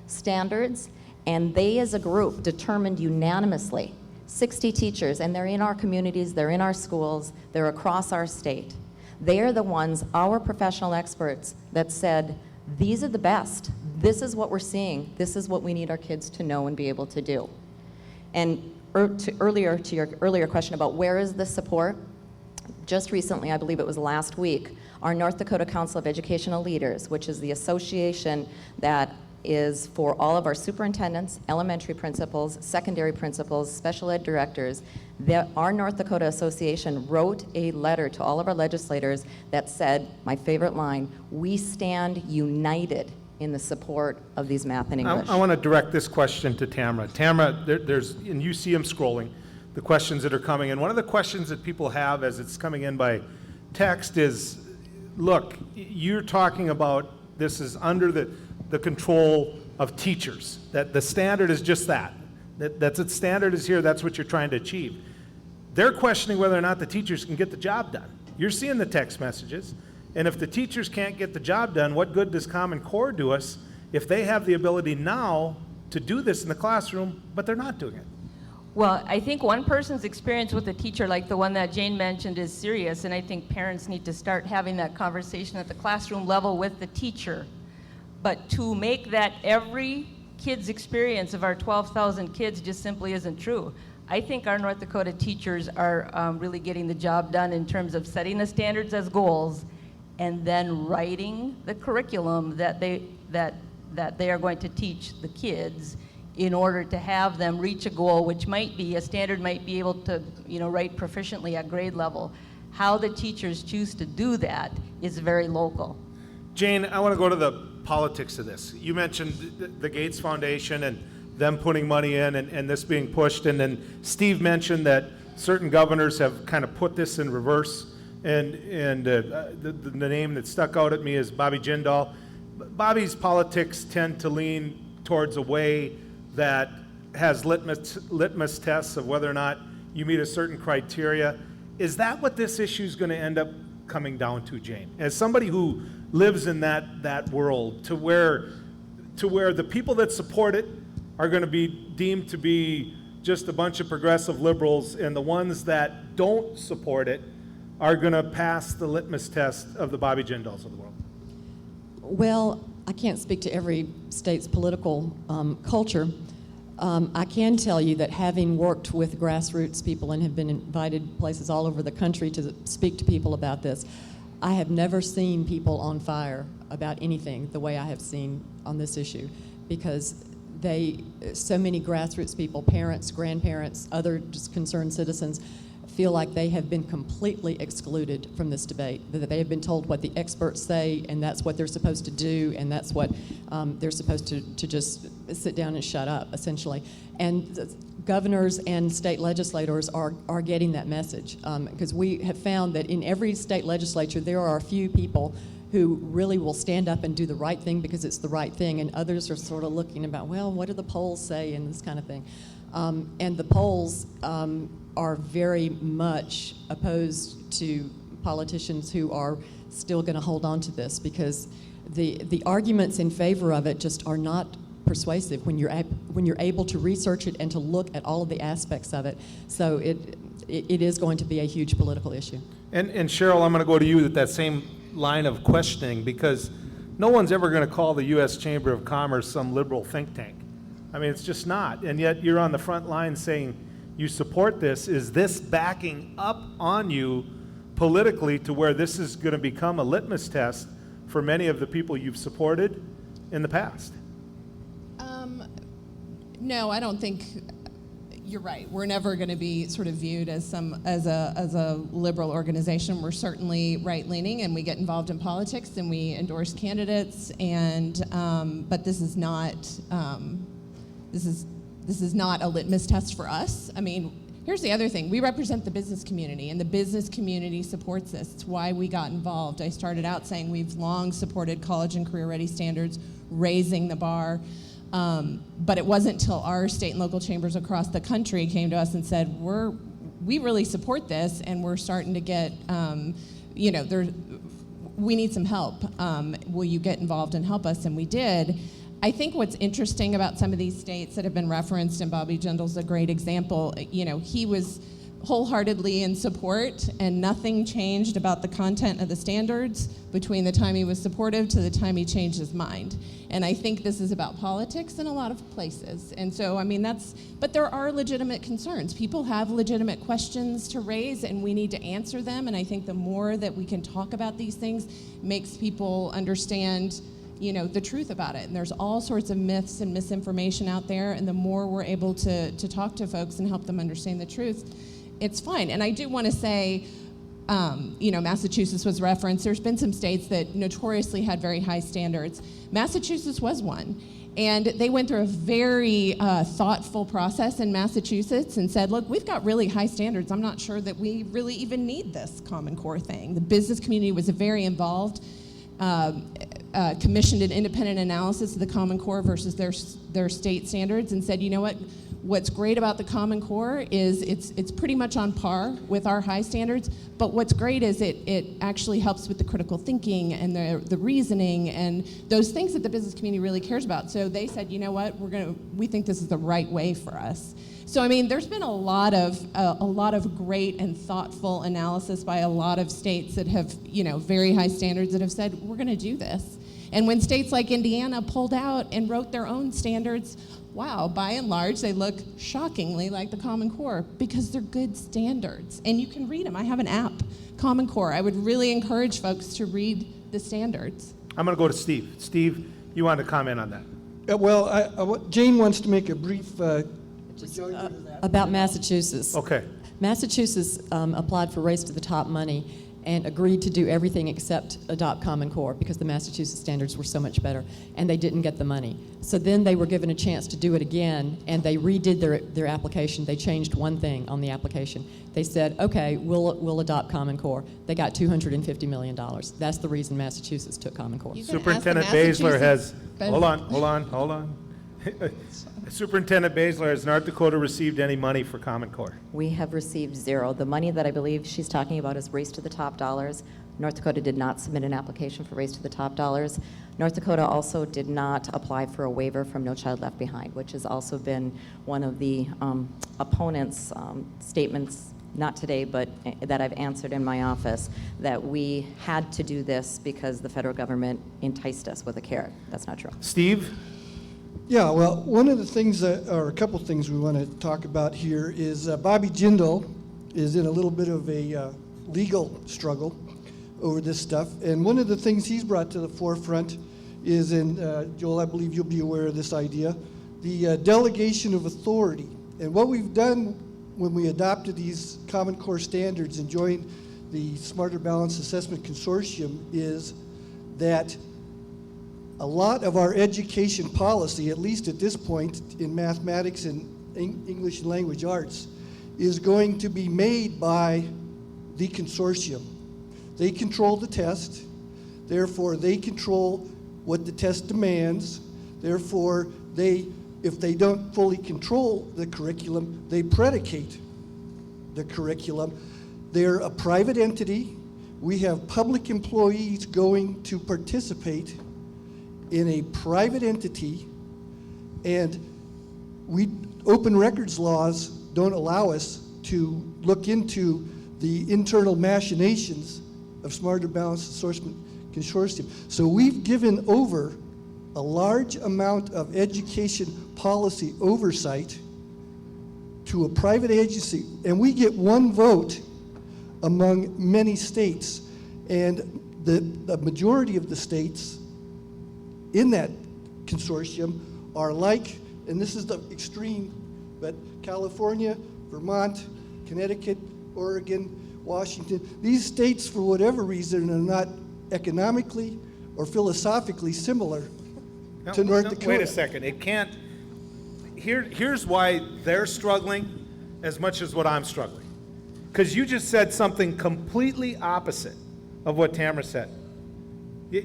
standards. And they, as a group, determined unanimously, 60 teachers, and they're in our communities, they're in our schools, they're across our state. They are the ones, our professional experts, that said, these are the best. This is what we're seeing. This is what we need our kids to know and be able to do. And to your earlier question about where is the support, just recently, I believe it was last week, our North Dakota Council of Educational Leaders, which is the association that is for all of our superintendents, elementary principals, secondary principals, special ed directors, our North Dakota Association wrote a letter to all of our legislators that said, my favorite line, we stand united in the support of these math and English. I want to direct this question to Tamara. Tamara, there's, and you see them scrolling, the questions that are coming, and one of the questions that people have as it's coming in by text is, look, you're talking about this is under the control of teachers, that the standard is just that's its standard is here, that's what you're trying to achieve. They're questioning whether or not the teachers can get the job done. You're seeing the text messages, and if the teachers can't get the job done, what good does Common Core do us if they have the ability now to do this in the classroom, but they're not doing it? Well, I think one person's experience with a teacher like the one that Jane mentioned is serious, and I think parents need to start having that conversation at the classroom level with the teacher. But to make that every kid's experience of our 12,000 kids just simply isn't true. I think our North Dakota teachers are really getting the job done in terms of setting the standards as goals and then writing the curriculum that they are going to teach the kids in order to have them reach a goal, which might be, a standard might be able to, write proficiently at grade level. How the teachers choose to do that is very local. Jane, I want to go to the politics of this. You mentioned the Gates Foundation and them putting money in and this being pushed, and then Steve mentioned that certain governors have kind of put this in reverse, and the name that stuck out at me is Bobby Jindal. Bobby's politics tend to lean towards a way that has litmus tests of whether or not you meet a certain criteria. Is that what this issue is going to end up coming down to, Jane? As somebody who lives in that world, to where the people that support it are going to be deemed to be just a bunch of progressive liberals, and the ones that don't support it are going to pass the litmus test of the Bobby Jindals of the world? Well, I can't speak to every state's political culture. I can tell you that having worked with grassroots people and have been invited places all over the country to speak to people about this, I have never seen people on fire about anything the way I have seen on this issue, because so many grassroots people, parents, grandparents, other just concerned citizens, feel like they have been completely excluded from this debate, that they have been told what the experts say, and that's what they're supposed to do, and that's what they're supposed to just sit down and shut up, essentially. And governors and state legislators are getting that message, because we have found that in every state legislature there are a few people who really will stand up and do the right thing because it's the right thing, and others are sort of looking about, well, what do the polls say, and this kind of thing. And the polls are very much opposed to politicians who are still going to hold on to this, because the arguments in favor of it just are not persuasive when you're able to research it and to look at all of the aspects of it. So it is going to be a huge political issue. And Cheryl, I'm going to go to you with that same line of questioning, because no one's ever going to call the U.S. Chamber of Commerce some liberal think tank. I mean, it's just not. And yet you're on the front line saying you support this. Is this backing up on you politically to where this is going to become a litmus test for many of the people you've supported in the past? No, I don't think you're right. We're never going to be sort of viewed as a liberal organization. We're certainly right-leaning, and we get involved in politics, and we endorse candidates. And but this is not a litmus test for us. I mean, Here's the other thing. We represent the business community, and the business community supports this. It's why we got involved. I started out saying we've long supported college and career-ready standards, raising the bar. But it wasn't until our state and local chambers across the country came to us and said, we really support this, and we're starting to get, we need some help. Will you get involved and help us? And we did. I think what's interesting about some of these states that have been referenced, and Bobby Jindal's a great example, he was wholeheartedly in support, and nothing changed about the content of the standards between the time he was supportive to the time he changed his mind. And I think this is about politics in a lot of places. And so, but there are legitimate concerns. People have legitimate questions to raise, and we need to answer them. And I think the more that we can talk about these things makes people understand the truth about it. And there's all sorts of myths and misinformation out there, and the more we're able to talk to folks and help them understand the truth, it's fine. And I do want to say, Massachusetts was referenced. There's been some states that notoriously had very high standards. Massachusetts was one. And they went through a very thoughtful process in Massachusetts and said, look, we've got really high standards. I'm not sure that we really even need this Common Core thing. The business community was very involved. Commissioned an independent analysis of the Common Core versus their state standards and said, you know what? What's great about the Common Core is it's pretty much on par with our high standards, but what's great is it actually helps with the critical thinking and the reasoning and those things that the business community really cares about. So they said, you know what? We think this is the right way for us. So there's been a lot of great and thoughtful analysis by a lot of states that have very high standards that have said we're going to do this. And when states like Indiana pulled out and wrote their own standards, wow, by and large they look shockingly like the Common Core because they're good standards. And you can read them. I have an app, Common Core. I would really encourage folks to read the standards. I'm going to go to Steve. Steve, you want to comment on that? Jane wants to make a brief About Massachusetts. Okay. Massachusetts applied for Race to the Top money and agreed to do everything except adopt Common Core because the Massachusetts standards were so much better, and they didn't get the money. So then they were given a chance to do it again, and they redid their application. They changed one thing on the application. They said, okay, we'll adopt Common Core. They got $250 million. That's the reason Massachusetts took Common Core. Superintendent Baesler has, hold on. Superintendent Baesler, has North Dakota received any money for Common Core? We have received zero. The money that I believe she's talking about is Race to the Top dollars. North Dakota did not submit an application for Race to the Top dollars. North Dakota also did not apply for a waiver from No Child Left Behind, which has also been one of the opponents' statements, not today, but that I've answered in my office, that we had to do this because the federal government enticed us with a carrot. That's not true. Steve? Yeah, well, one of the things, or a couple things we want to talk about here is Bobby Jindal is in a little bit of a legal struggle over this stuff. And one of the things he's brought to the forefront is, Joel, I believe you'll be aware of this idea, the delegation of authority. And what we've done when we adopted these Common Core standards and joined the Smarter Balanced Assessment Consortium is that a lot of our education policy, at least at this point in mathematics and English and language arts, is going to be made by the consortium. They control the test, therefore they control what the test demands, therefore if they don't fully control the curriculum, they predicate the curriculum. They're a private entity. We have public employees going to participate in a private entity, and open records laws don't allow us to look into the internal machinations of Smarter Balanced Assessment Consortium. So we've given over a large amount of education policy oversight to a private agency, and we get one vote among many states, and the majority of the states in that consortium are like, and this is the extreme, but California, Vermont, Connecticut, Oregon, Washington, these states for whatever reason are not economically or philosophically similar No, to North no, Dakota. Wait a second, it can't, here's why they're struggling as much as what I'm struggling. Because you just said something completely opposite of what Tamara said.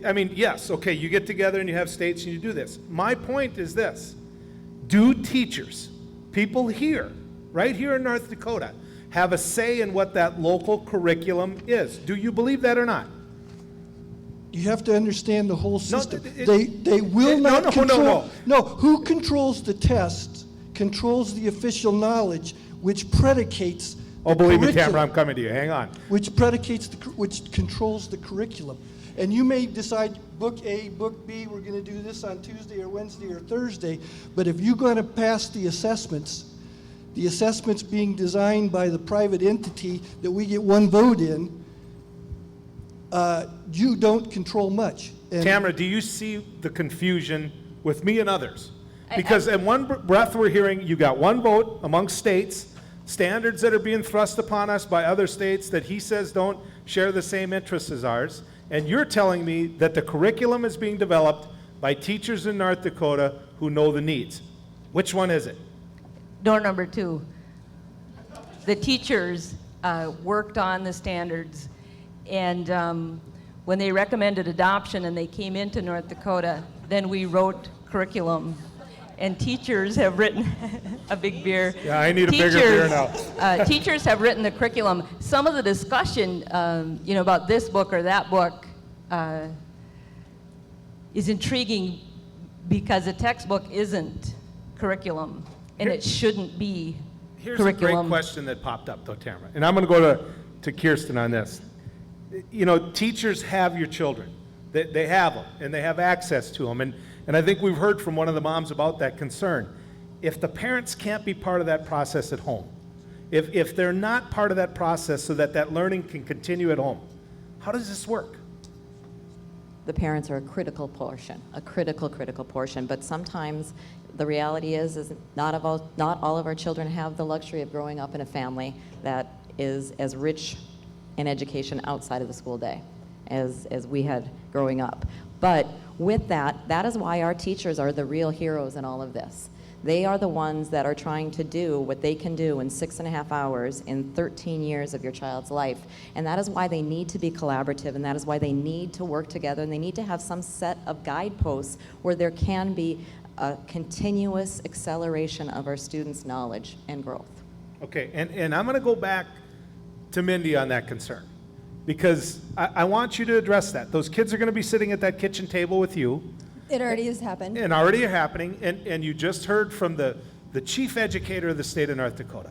I mean, yes, okay, you get together and you have states and you do this. My point is this. Do teachers, people here, right here in North Dakota, have a say in what that local curriculum is? Do you believe that or not? You have to understand the whole system. it- They will no, not no, control. no. No, who controls the test controls the official knowledge, which predicates Oh, the believe me, curriculum, Tamara, I'm coming to you. Hang on. which controls the curriculum. And you may decide book A, book B, we're going to do this on Tuesday or Wednesday or Thursday, but if you're going to pass the assessments being designed by the private entity that we get one vote in, you don't control much. And Tamara, do you see the confusion with me and others? Because in one breath we're hearing you got one vote amongst states, standards that are being thrust upon us by other states that he says don't share the same interests as ours, and you're telling me that the curriculum is being developed by teachers in North Dakota who know the needs. Which one is it? Door number 2. The teachers worked on the standards, and when they recommended adoption and they came into North Dakota, then we wrote curriculum. And teachers have written a big beer. Yeah, I need a bigger beer now. Teachers have written the curriculum. Some of the discussion, about this book or that book, is intriguing because a textbook isn't curriculum, and it shouldn't be Here's curriculum. a great question that popped up, though, Tamara, and I'm going to go to Kirsten on this. Teachers have your children. They have them, and they have access to them, and I think we've heard from one of the moms about that concern. If the parents can't be part of that process at home, if they're not part of that process so that learning can continue at home, how does this work? The parents are a critical portion, a critical portion, but sometimes the reality is not all of our children have the luxury of growing up in a family that is as rich in education outside of the school day as we had growing up. But with that is why our teachers are the real heroes in all of this. They are the ones that are trying to do what they can do in 6.5 hours in 13 years of your child's life. And that is why they need to be collaborative, and that is why they need to work together, and they need to have some set of guideposts where there can be a continuous acceleration of our students' knowledge and growth. Okay, and I'm going to go back to Mindy on that concern, because I want you to address that. Those kids are going to be sitting at that kitchen table with you. It already has happened. And already happening, and you just heard from the chief educator of the state of North Dakota,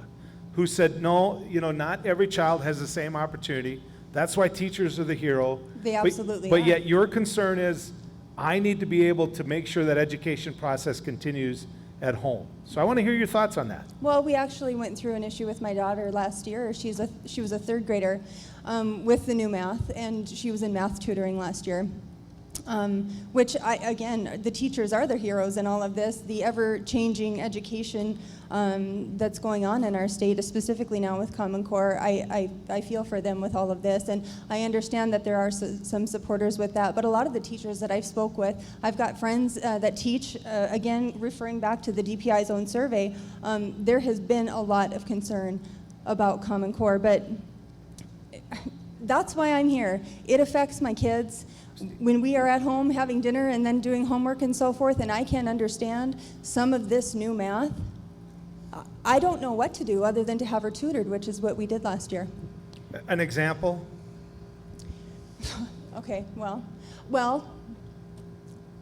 who said, no, not every child has the same opportunity. That's why teachers are the hero. They absolutely But are. yet your concern is, I need to be able to make sure that education process continues at home. So I want to hear your thoughts on that. Well, we actually went through an issue with my daughter last year. She was a third grader with the new math, and she was in math tutoring last year. Which, the teachers are the heroes in all of this. The ever-changing education that's going on in our state, specifically now with Common Core, I feel for them with all of this. And I understand that there are some supporters with that. But a lot of the teachers that I've spoke with, I've got friends that teach, again, referring back to the DPI's own survey, there has been a lot of concern about Common Core. But that's why I'm here. It affects my kids. When we are at home having dinner and then doing homework and so forth, and I can't understand some of this new math, I don't know what to do other than to have her tutored, which is what we did last year. An example? Okay, well,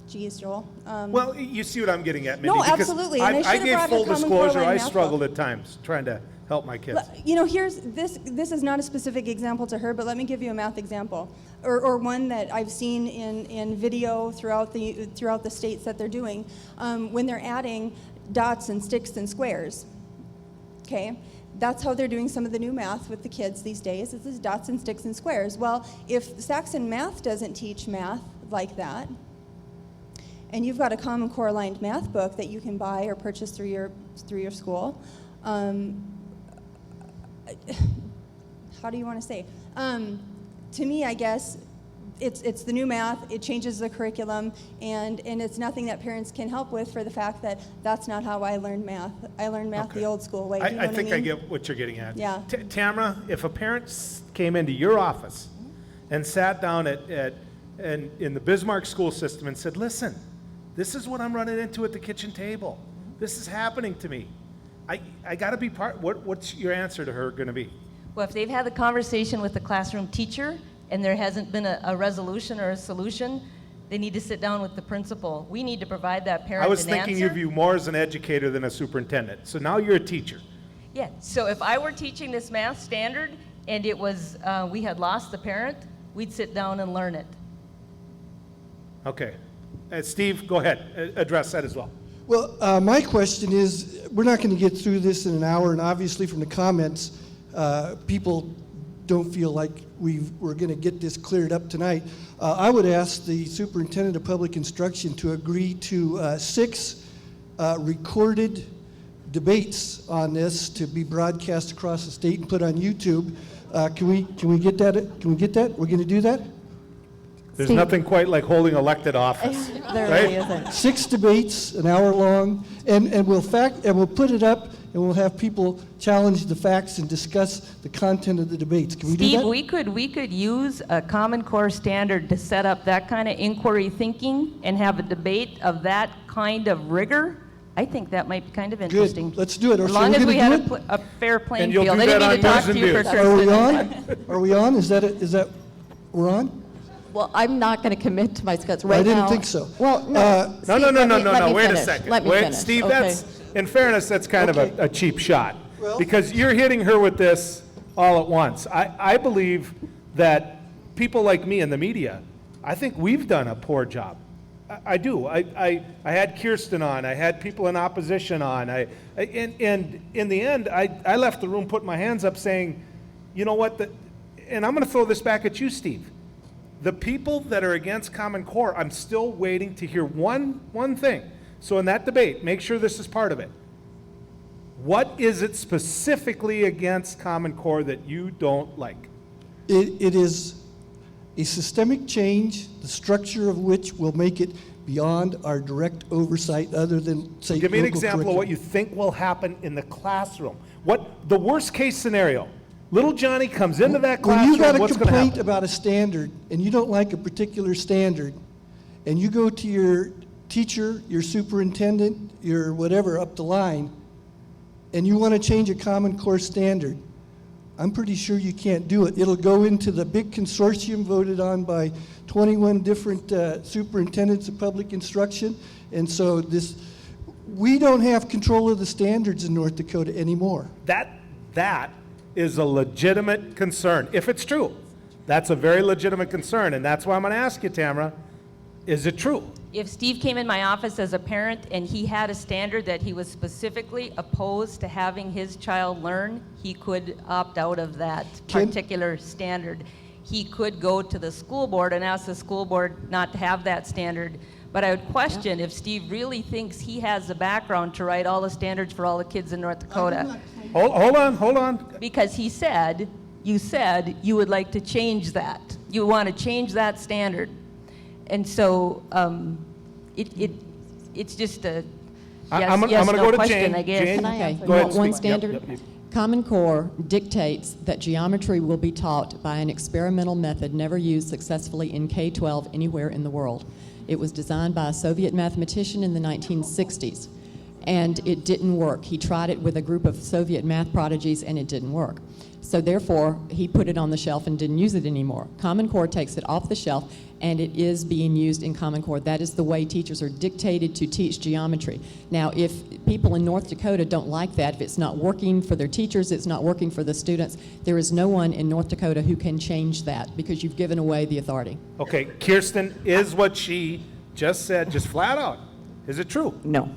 geez, Joel. Well, you see what I'm getting at, Mindy. No, because absolutely, and I I should have gave brought full her Common Core disclosure. line I math struggled book. at times trying to help my kids. Here's this is not a specific example to her, but let me give you a math example, or one that I've seen in video throughout the states that they're doing, when they're adding dots and sticks and squares. Okay, that's how they're doing some of the new math with the kids these days. It's dots and sticks and squares. Well, if Saxon Math doesn't teach math like that, and you've got a Common Core aligned math book that you can buy or purchase through your school, how do you want to say? To me, I guess it's the new math, it changes the curriculum, and it's nothing that parents can help with for the fact that that's not how I learned math. I learned math Okay. the old school way. Do you know I what think I I mean? get what you're getting at. Yeah. Tamara, if a parent came into your office and sat down in the Bismarck school system and said, listen, this is what I'm running into at the kitchen table. This is happening to me. I got to be part. What's your answer to her going to be? Well, if they've had the conversation with the classroom teacher and there hasn't been a resolution or a solution, they need to sit down with the principal. We need to provide that parent I was an thinking answer. of you more as an educator than a superintendent. So now you're a teacher. Yeah, so if I were teaching this math standard and it was, we had lost the parent, we'd sit down and learn it. Okay. Steve, go ahead. Address that as well. Well, my question is, we're not going to get through this in an hour, and obviously from the comments, people don't feel like we're going to get this cleared up tonight. I would ask the superintendent of public instruction to agree to 6 recorded debates on this to be broadcast across the state and put on YouTube. Can we get that? Can we get that? We're going to do that? There's Steve. nothing quite like holding elected office. There Right? really isn't. 6 debates, an hour long, and we'll put it up, and we'll have people challenge the facts and discuss the content of the debates. Can we do Steve, that? we could use a Common Core standard to set up that kind of inquiry thinking and have a debate of that kind of rigor. I think that might be kind of interesting. Good. Let's do it. As So long we're as we gonna had do it? a fair playing And you'll field. do I didn't that mean to on talk News to you for and Views. Are we Kirsten. on? Are we on? Is that we're on? Well, I'm not going to commit to my schedule right I now. didn't think so. Well, no. No, Steve, no, let me wait a finish. second. Let me Wait, finish. Steve, okay? that's, in fairness, that's kind of Okay. a cheap shot. Well- Because you're hitting her with this all at once. I believe that people like me in the media, I think we've done a poor job. I do. I had Kirsten on. I had people in opposition on. And in the end, I left the room putting my hands up saying, you know what, and I'm going to throw this back at you, Steve. The people that are against Common Core, I'm still waiting to hear one thing. So in that debate, make sure this is part of it. What is it specifically against Common Core that you don't like? It is a systemic change, the structure of which will make it beyond our direct oversight other than, say, Give me an local example of what you think will happen in the classroom. What the worst case scenario? Little Johnny comes into that When classroom, you got a what's going to complaint happen? about a standard and you don't like a particular standard, and you go to your teacher, your superintendent, your whatever up the line, and you want to change a Common Core standard, I'm pretty sure you can't do it. It'll go into the big consortium voted on by 21 different superintendents of public instruction, and so we don't have control of the standards in North Dakota anymore. That is a legitimate concern. If it's true, that's a very legitimate concern, and that's why I'm going to ask you, Tamara, is it true? If Steve came in my office as a parent and he had a standard that he was specifically opposed to having his child learn, he could opt out of that Can- particular standard. He could go to the school board and ask the school board not to have that standard. But I would question if Steve really thinks he has the background to write all the standards for all the kids in North Dakota. Hold on. Because you said you would like to change that. You want to change that standard. And so it's just a I'm yes, gonna no go to question, Jane. I guess. Jane? Can I Okay. answer? Go ahead, You want one speak. Yep, standard? yep. Common Core dictates that geometry will be taught by an experimental method never used successfully in K-12 anywhere in the world. It was designed by a Soviet mathematician in the 1960s, and it didn't work. He tried it with a group of Soviet math prodigies, and it didn't work. So therefore, he put it on the shelf and didn't use it anymore. Common Core takes it off the shelf, and it is being used in Common Core. That is the way teachers are dictated to teach geometry. Now, if people in North Dakota don't like that, if it's not working for their teachers, it's not working for the students, there is no one in North Dakota who can change that because you've given away the authority. Okay, Kirsten, is what she just said, just flat out, is it true? No.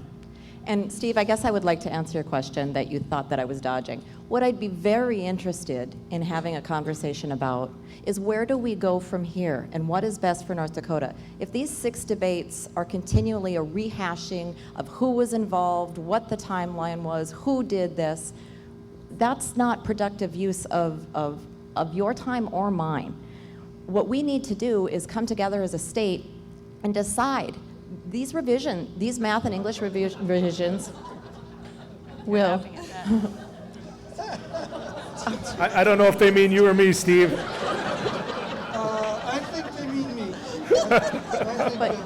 And Steve, I guess I would like to answer your question that you thought that I was dodging. What I'd be very interested in having a conversation about is where do we go from here and what is best for North Dakota? If these 6 debates are continually a rehashing of who was involved, what the timeline was, who did this, that's not productive use of your time or mine. what we need to do is come together as a state and decide these math and English revisions will. I don't know if they mean you or me, Steve. I think they mean me.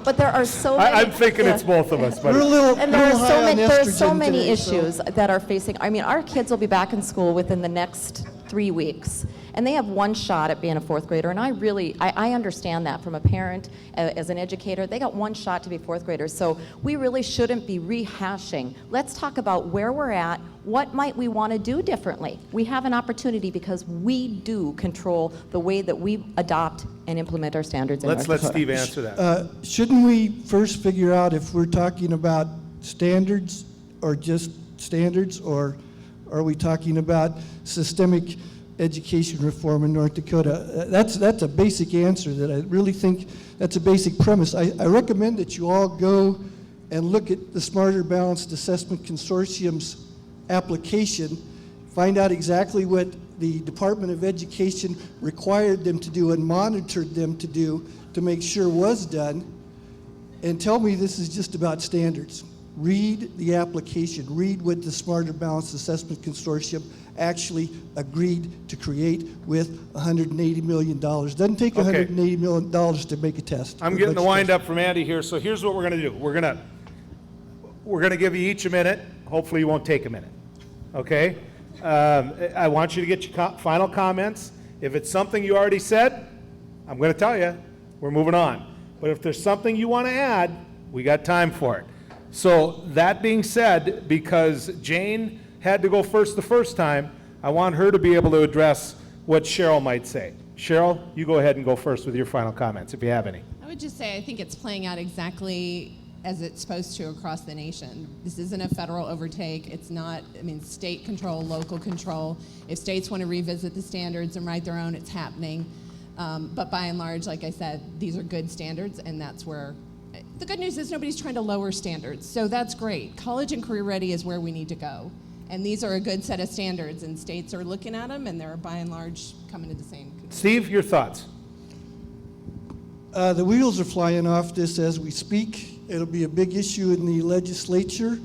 But there are so many. I'm thinking it's both of us, but We're a little, And there are little so high on many, there are so estrogen many today, so- issues that are facing. I mean, our kids will be back in school within the next 3 weeks, and they have one shot at being a fourth grader. And I understand that from a parent, as an educator, they got one shot to be fourth graders. So we really shouldn't be rehashing. Let's talk about where we're at. What might we want to do differently? We have an opportunity because we do control the way that we adopt and implement our standards in let's North let Dakota. Steve answer that. Shouldn't we first figure out if we're talking about standards or just standards, or are we talking about systemic education reform in North Dakota? That's a basic answer that I really think that's a basic premise. I recommend that you all go and look at the Smarter Balanced Assessment Consortium's application, find out exactly what the Department of Education required them to do and monitored them to do to make sure was done, and tell me this is just about standards. Read the application, read what the Smarter Balanced Assessment Consortium actually agreed to create with $180 million. Doesn't take Okay. $180 million to make a test. I'm getting the wind up from Andy here, so here's what we're gonna do. We're gonna give you each a minute. Hopefully, you won't take a minute. Okay? I want you to get your final comments. If it's something you already said, I'm gonna tell you, we're moving on. But if there's something you want to add, we got time for it. So that being said, because Jane had to go first the first time, I want her to be able to address what Cheryl might say. Cheryl, you go ahead and go first with your final comments, if you have any. I would just say I think it's playing out exactly as it's supposed to across the nation. This isn't a federal overtake. It's not, state control, local control. If states want to revisit the standards and write their own, it's happening. But by and large, like I said, these are good standards, and that's where, the good news is nobody's trying to lower standards, so that's great. College and career ready is where we need to go. And these are a good set of standards, and states are looking at them, and they're by and large coming to the same conclusion. Steve, your thoughts? The wheels are flying off this as we speak. It'll be a big issue in the legislature.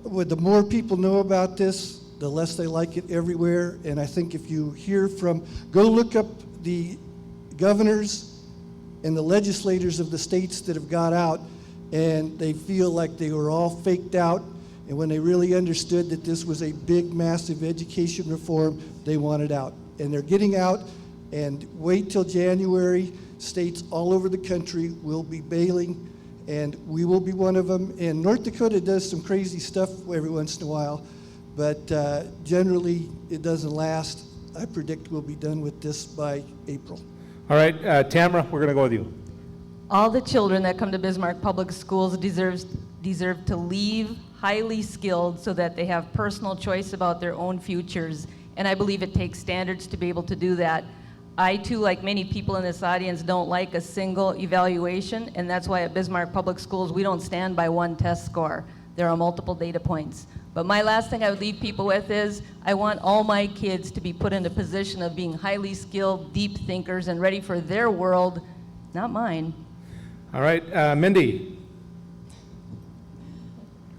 The more people know about this, the less they like it everywhere. And I think if you hear go look up the governors and the legislators of the states that have got out, and they feel like they were all faked out. And when they really understood that this was a big, massive education reform, they wanted out. And they're getting out, and wait till January. States all over the country will be bailing, and we will be one of them. And North Dakota does some crazy stuff every once in a while, but generally it doesn't last. I predict we'll be done with this by April. All right, Tamara, we're gonna go with you. All the children that come to Bismarck Public Schools deserve to leave highly skilled so that they have personal choice about their own futures. And I believe it takes standards to be able to do that. I too, like many people in this audience, don't like a single evaluation, and that's why at Bismarck Public Schools we don't stand by one test score. There are multiple data points. But my last thing I would leave people with is I want all my kids to be put in a position of being highly skilled, deep thinkers, and ready for their world, not mine. All right, Mindy.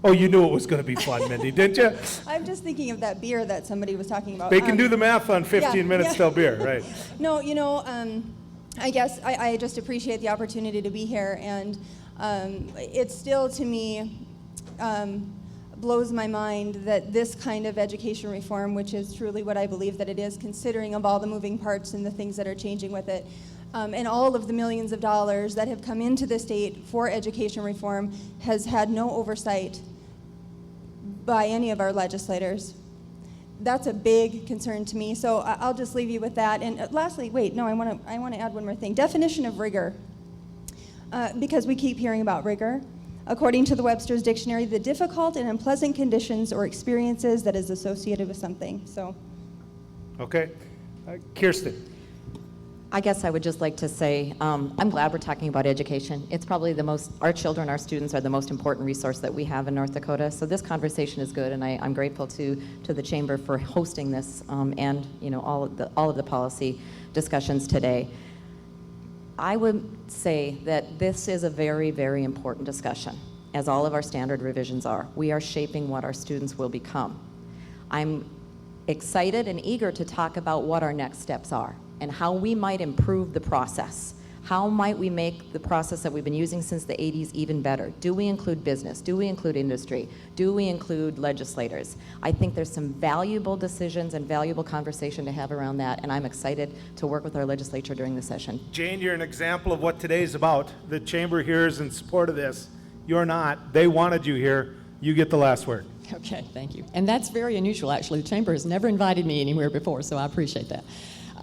Oh, you knew it was gonna be fun, Mindy, didn't you? I'm just thinking of that beer that somebody was talking about. They can do the math on 15 minutes yeah. till beer, right? No, I guess I just appreciate the opportunity to be here, and it still, to me, blows my mind that this kind of education reform, which is truly what I believe that it is, considering of all the moving parts and the things that are changing with it, and all of the millions of dollars that have come into the state for education reform, has had no oversight by any of our legislators. That's a big concern to me. So I'll just leave you with that. And lastly, I want to add one more thing. Definition of rigor, because we keep hearing about rigor. According to the Webster's Dictionary, the difficult and unpleasant conditions or experiences that is associated with something. So. Okay, Kirsten. I guess I would just like to say, I'm glad we're talking about education. It's probably our children, our students are the most important resource that we have in North Dakota. So this conversation is good, and I'm grateful to the Chamber for hosting this and all of the policy discussions today. I would say that this is a very, very important discussion, as all of our standard revisions are. We are shaping what our students will become. I'm excited and eager to talk about what our next steps are and how we might improve the process. How might we make the process that we've been using since the 80s even better? Do we include business? Do we include industry? Do we include legislators? I think there's some valuable decisions and valuable conversation to have around that, and I'm excited to work with our legislature during the session. Jane, you're an example of what today's about. The chamber here is in support of this. You're not. They wanted you here. You get the last word. Okay, thank you. And that's very unusual, actually. The chamber has never invited me anywhere before, so I appreciate that.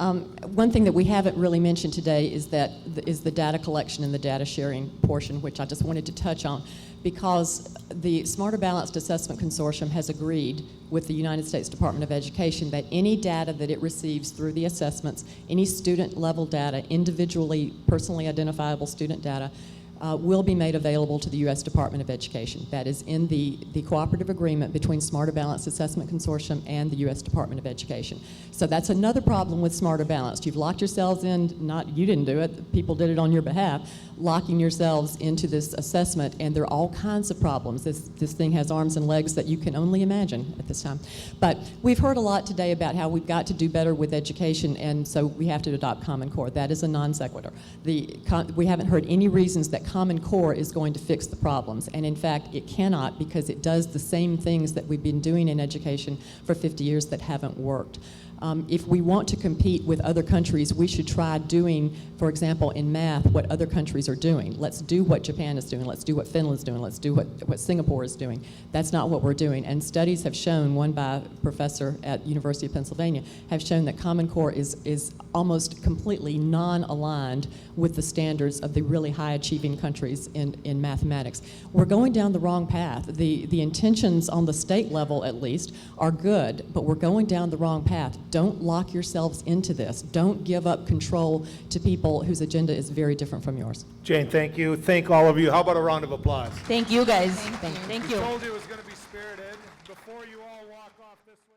One thing that we haven't really mentioned today is the data collection and the data sharing portion, which I just wanted to touch on, because the Smarter Balanced Assessment Consortium has agreed with the United States Department of Education that any data that it receives through the assessments, any student level data, individually, personally identifiable student data, will be made available to the U.S. Department of Education. That is in the cooperative agreement between Smarter Balanced Assessment Consortium and the U.S. Department of Education. So that's another problem with Smarter Balanced. You've locked yourselves in, not you didn't do it, people did it on your behalf, locking yourselves into this assessment, and there are all kinds of problems. This thing has arms and legs that you can only imagine at this time. But we've heard a lot today about how we've got to do better with education, and so we have to adopt Common Core. That is a non sequitur. We haven't heard any reasons that Common Core is going to fix the problems, and in fact it cannot, because it does the same things that we've been doing in education for 50 years that haven't worked. If we want to compete with other countries, we should try doing, for example, in math, what other countries are doing. Let's do what Japan is doing. Let's do what Finland's doing. Let's do what Singapore is doing. That's not what we're doing. And studies have shown, one by a professor at University of Pennsylvania, have shown that Common Core is almost completely non-aligned with the standards of the really high-achieving countries in mathematics. We're going down the wrong path. The intentions on the state level, at least, are good, but we're going down the wrong path. Don't lock yourselves into this. Don't give up control to people whose agenda is very different from yours. Jane, thank you. Thank all of you. How about a round of applause? Thank you, guys. Thank We you. told you it was going to be spirited. Before you all walk off this way.